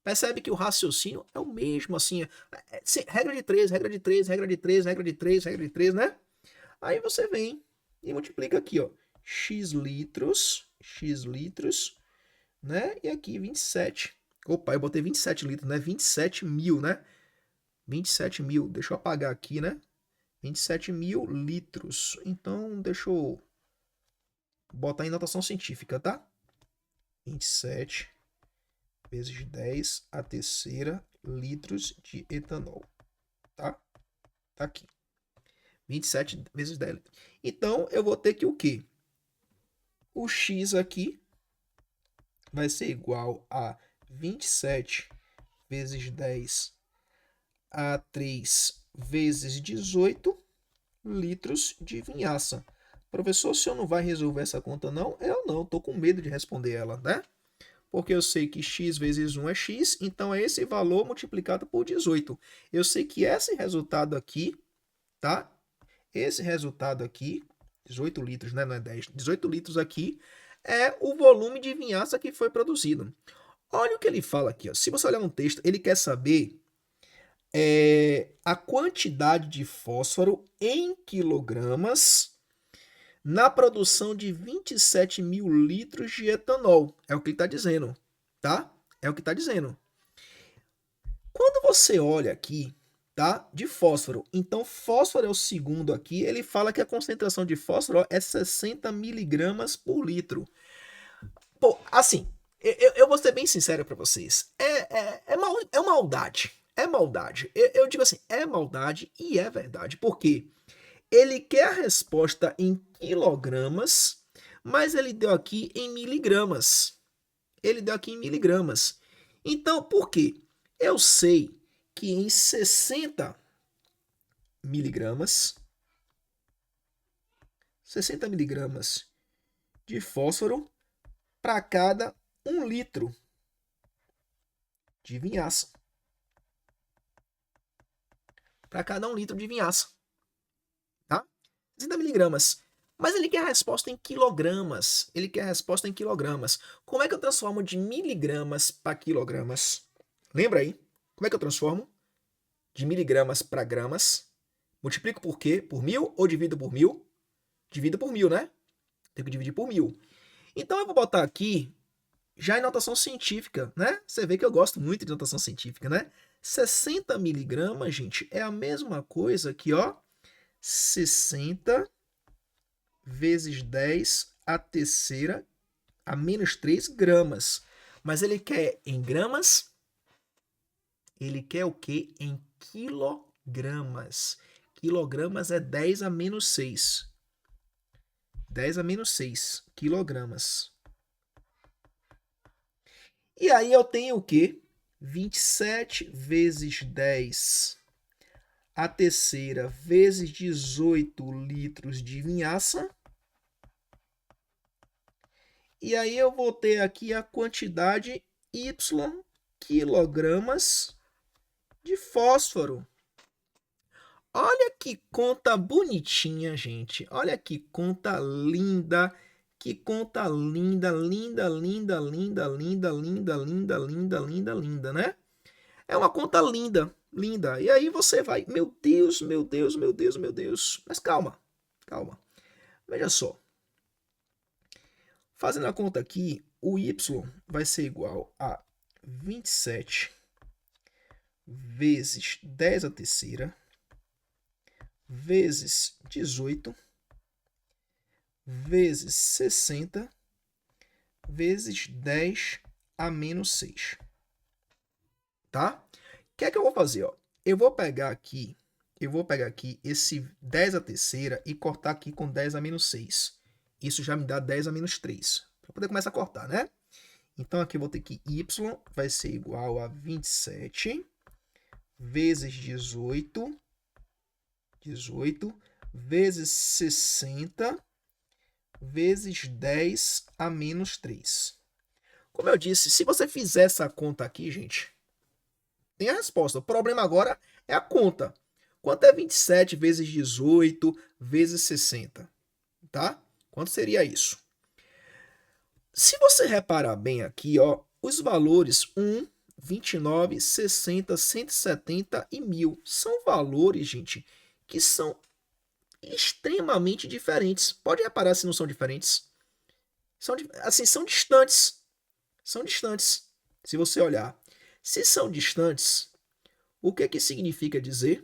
Percebe que o raciocínio é o mesmo, assim, regra de 3, regra de 3, regra de 3, regra de 3, regra de 3, né? Aí você vem e multiplica aqui, ó, x litros, né? E aqui 27. Opa, eu botei 27 litros, né? 27 mil, né? 27 mil, deixa eu apagar aqui, né? 27 mil litros. Então, deixa eu botar em notação científica, tá? 27 vezes 10 a terceira litros de etanol, tá? Tá aqui. 27 vezes 10 litros. Então, eu vou ter que o quê? O x aqui vai ser igual a 27 vezes 10 a 3 vezes 18 litros de vinhaça. Professor, o senhor não vai resolver essa conta não? Eu não, estou com medo de responder ela, né? Porque eu sei que x vezes 1 é x, então é esse valor multiplicado por 18. Eu sei que esse resultado aqui, tá? Esse resultado aqui, 18 litros, né? Não é 10, 18 litros aqui, é o volume de vinhaça que foi produzido. Olha o que ele fala aqui, ó. Se você olhar no texto, ele quer saber a quantidade de fósforo em quilogramas na produção de 27 mil litros de etanol. É o que ele está dizendo, tá? É o que está dizendo. Quando você olha aqui, tá? De fósforo. Então, fósforo é o segundo aqui. Ele fala que a concentração de fósforo é 60 miligramas por litro. Pô, assim, eu vou ser bem sincero para vocês. É maldade. É maldade. Eu digo assim, é maldade e é verdade. Por quê? Ele quer a resposta em quilogramas, mas ele deu aqui em miligramas. Ele deu aqui em miligramas. Então, por quê? Eu sei que em 60 miligramas, 60 miligramas de fósforo para cada 1 litro de vinhaça. Para cada 1 litro de vinhaça. Tá? 60 miligramas. Mas ele quer a resposta em quilogramas. Ele quer a resposta em quilogramas. Como é que eu transformo de miligramas para quilogramas? Lembra aí? Como é que eu transformo? De miligramas para gramas. Multiplico por quê? Por 1000 ou divido por 1000? Divido por 1000, né? Tenho que dividir por 1000. Então eu vou botar aqui já em notação científica, né? Você vê que eu gosto muito de notação científica, né? 60 miligramas, gente, é a mesma coisa que, ó, 60 vezes 10 a terceira a menos 3 gramas. Mas ele quer em gramas? Ele quer o quê? Em quilogramas. Quilogramas é 10 a menos 6. 10 a menos 6 quilogramas. E aí eu tenho o quê? 27 vezes 10 a terceira vezes 18 litros de vinhaça. E aí eu vou ter aqui a quantidade Y quilogramas de fósforo. Olha que conta bonitinha, gente. Olha que conta linda. Que conta linda, linda, linda, linda, linda, linda, linda, linda, linda, linda, né? É uma conta linda, linda. E aí você vai, meu Deus, meu Deus, meu Deus, meu Deus. Mas calma, calma. Veja só. Fazendo a conta aqui, o y vai ser igual a 27 vezes 10 a terceira vezes 18 vezes 60 vezes 10 a menos 6. Tá? O que é que eu vou fazer? Ó? Eu vou pegar aqui esse 10 a terceira e cortar aqui com 10 a menos 6. Isso já me dá 10 a menos 3. Para poder começar a cortar, né? Então aqui eu vou ter que y vai ser igual a 27 vezes 18 vezes 60 vezes 10 a menos 3. Como eu disse, se você fizer essa conta aqui, gente, tem a resposta. O problema agora é a conta. Quanto é 27 vezes 18 vezes 60? Tá? Quanto seria isso? Se você reparar bem aqui, ó, os valores 1 29, 60, 170 e 1000. São valores, gente, que são extremamente diferentes. Pode reparar se não são diferentes. Assim, são distantes. São distantes. Se você olhar. Se são distantes, o que significa dizer?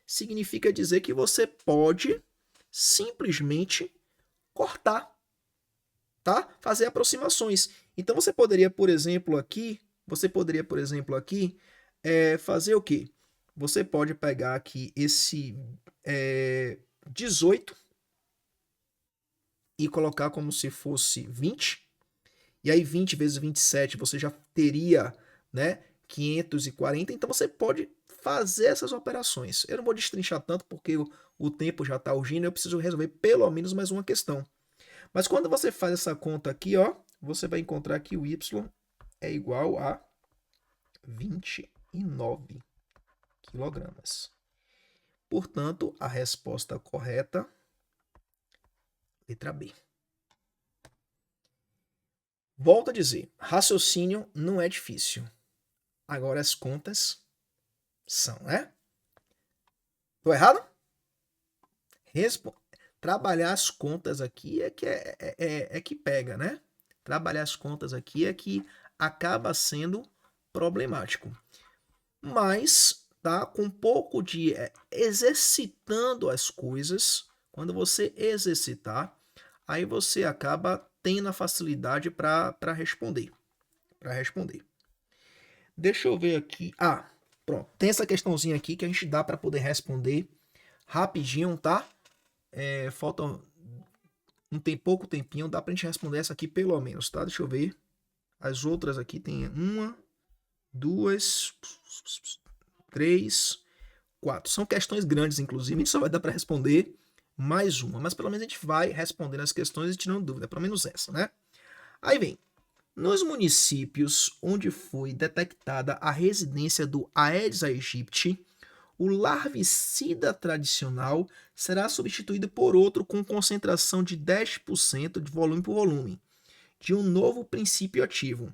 Significa dizer que você pode simplesmente cortar, tá? Fazer aproximações. Então você poderia, por exemplo, aqui, fazer o quê? Você pode pegar aqui esse 18 e colocar como se fosse 20. E aí 20 vezes 27 você já teria, né, 540. Então você pode fazer essas operações. Eu não vou destrinchar tanto porque o tempo já está urgindo, eu preciso resolver pelo menos mais uma questão. Mas quando você faz essa conta aqui, ó, você vai encontrar que o y é igual a 29 quilogramas. Portanto, a resposta correta, letra B. Volto a dizer, raciocínio não é difícil. Agora as contas são, né? Tô errado? Trabalhar as contas aqui é que pega, né? Trabalhar as contas aqui é que acaba sendo problemático. Mas, tá? Com um pouco de exercitando as coisas, quando você exercitar, aí você acaba tendo a facilidade para responder. Deixa eu ver aqui. Ah, pronto. Tem essa questãozinha aqui que a gente dá para poder responder rapidinho, tá? Falta pouco tempinho, dá pra gente responder essa aqui pelo menos, tá? Deixa eu ver. As outras aqui tem 1, 2, 3, 4. São questões grandes, inclusive, a gente só vai dar para responder mais uma, mas pelo menos a gente vai respondendo as questões e tirando dúvida, pelo menos essa, né? Aí vem, nos municípios onde foi detectada a residência do Aedes aegypti, o larvicida tradicional será substituído por outro com concentração de 10% de volume por volume, de um novo princípio ativo.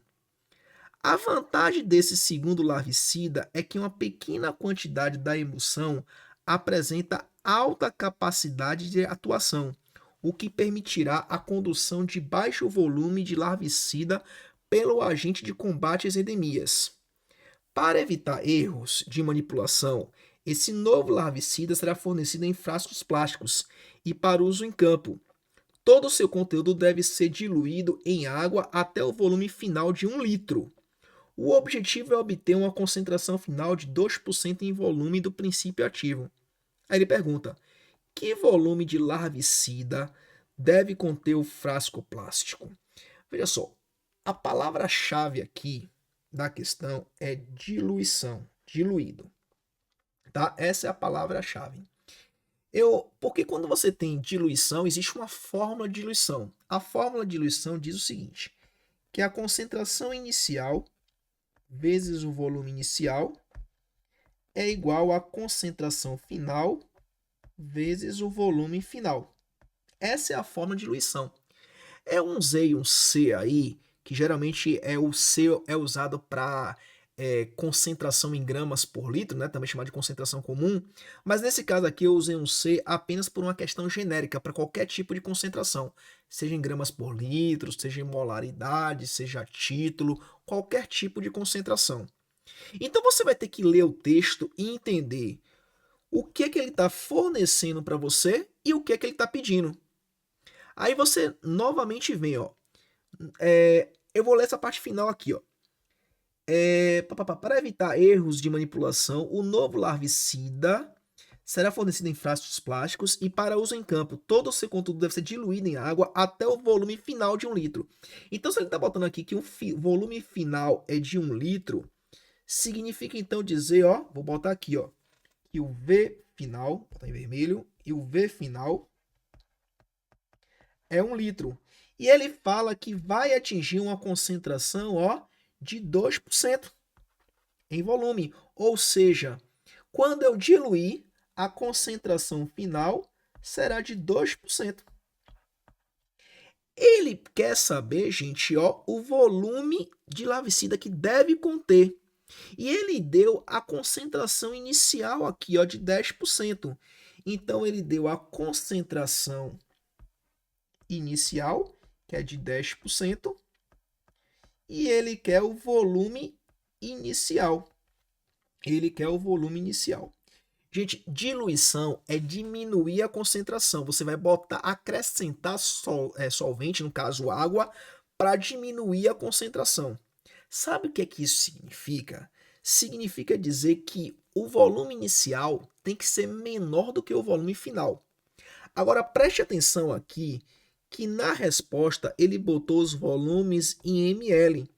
A vantagem desse segundo larvicida é que uma pequena quantidade da emulsão apresenta alta capacidade de atuação, o que permitirá a condução de baixo volume de larvicida pelo agente de combate às endemias. Para evitar erros de manipulação, esse novo larvicida será fornecido em frascos plásticos e para uso em campo. Todo o seu conteúdo deve ser diluído em água até o volume final de 1 litro. O objetivo é obter uma concentração final de 2% em volume do princípio ativo. Aí ele pergunta: que volume de larvicida deve conter o frasco plástico? Veja só, a palavra-chave aqui da questão é diluição, diluído. Tá? Essa é a palavra-chave. Porque quando você tem diluição, existe uma fórmula de diluição. A fórmula de diluição diz o seguinte, que a concentração inicial vezes o volume inicial é igual à concentração final vezes o volume final. Essa é a forma de diluição. É um Z e um C aí, que geralmente o C é usado para concentração em gramas por litro, né? Também chamado de concentração comum, mas nesse caso aqui eu usei um C apenas por uma questão genérica, para qualquer tipo de concentração, seja em gramas por litro, seja em molaridade, seja título, qualquer tipo de concentração. Então você vai ter que ler o texto e entender o que é que ele está fornecendo para você e o que é que ele está pedindo. Aí você novamente vem, ó. Eu vou ler essa parte final aqui, ó. Para evitar erros de manipulação, o novo larvicida será fornecido em frascos plásticos e para uso em campo. Todo o seu conteúdo deve ser diluído em água até o volume final de 1 litro. Então, se ele está botando aqui que o volume final é de 1 litro, significa então dizer, ó, vou botar aqui, ó, que o V final, vou botar em vermelho, e o V final é 1 litro. E ele fala que vai atingir uma concentração, ó, de 2% em volume. Ou seja, quando eu diluir, a concentração final será de 2%. Ele quer saber, gente, ó, o volume de larvicida que deve conter. E ele deu a concentração inicial aqui, ó, de 10%. Então, ele deu a concentração inicial, que é de 10%, e ele quer o volume inicial. Ele quer o volume inicial. Gente, diluição é diminuir a concentração. Você vai acrescentar solvente, no caso água, para diminuir a concentração. Sabe o que é que isso significa? Significa dizer que o volume inicial tem que ser menor do que o volume final. Agora preste atenção aqui que na resposta ele botou os volumes em ml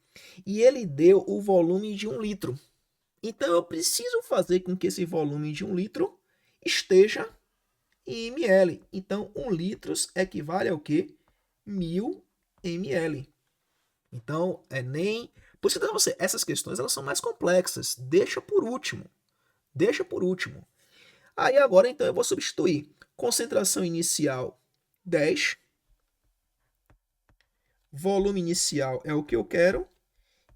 e ele deu o volume de 1 litro. Então eu preciso fazer com que esse volume de 1 litro esteja em ml. Então 1 litro equivale ao quê? 1000 ml. Então é nem... Por isso que você, essas questões elas são mais complexas. Deixa por último. Deixa por último. Aí agora então eu vou substituir. Concentração inicial 10. Volume inicial é o que eu quero.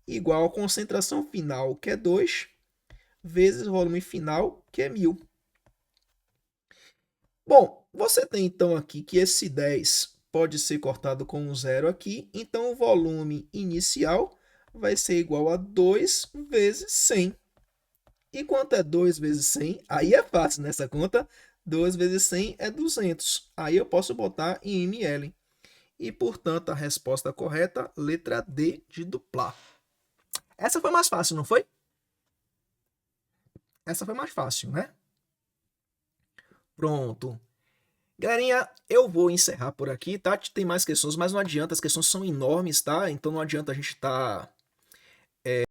Igual a concentração final, que é 2. Vezes o volume final, que é 1000. Bom, você tem então aqui que esse 10 pode ser cortado com um zero aqui. Então o volume inicial vai ser igual a 2 vezes 100. E quanto é 2 vezes 100? Aí é fácil nessa conta. 2 vezes 100 é 200. Aí eu posso botar em ml. E, portanto, a resposta correta, letra D de duplar. Essa foi mais fácil, não foi? Essa foi mais fácil, né? Pronto. Galerinha, eu vou encerrar por aqui, tá? Tem mais questões, mas não adianta, as questões são enormes, tá? Então não adianta a gente estar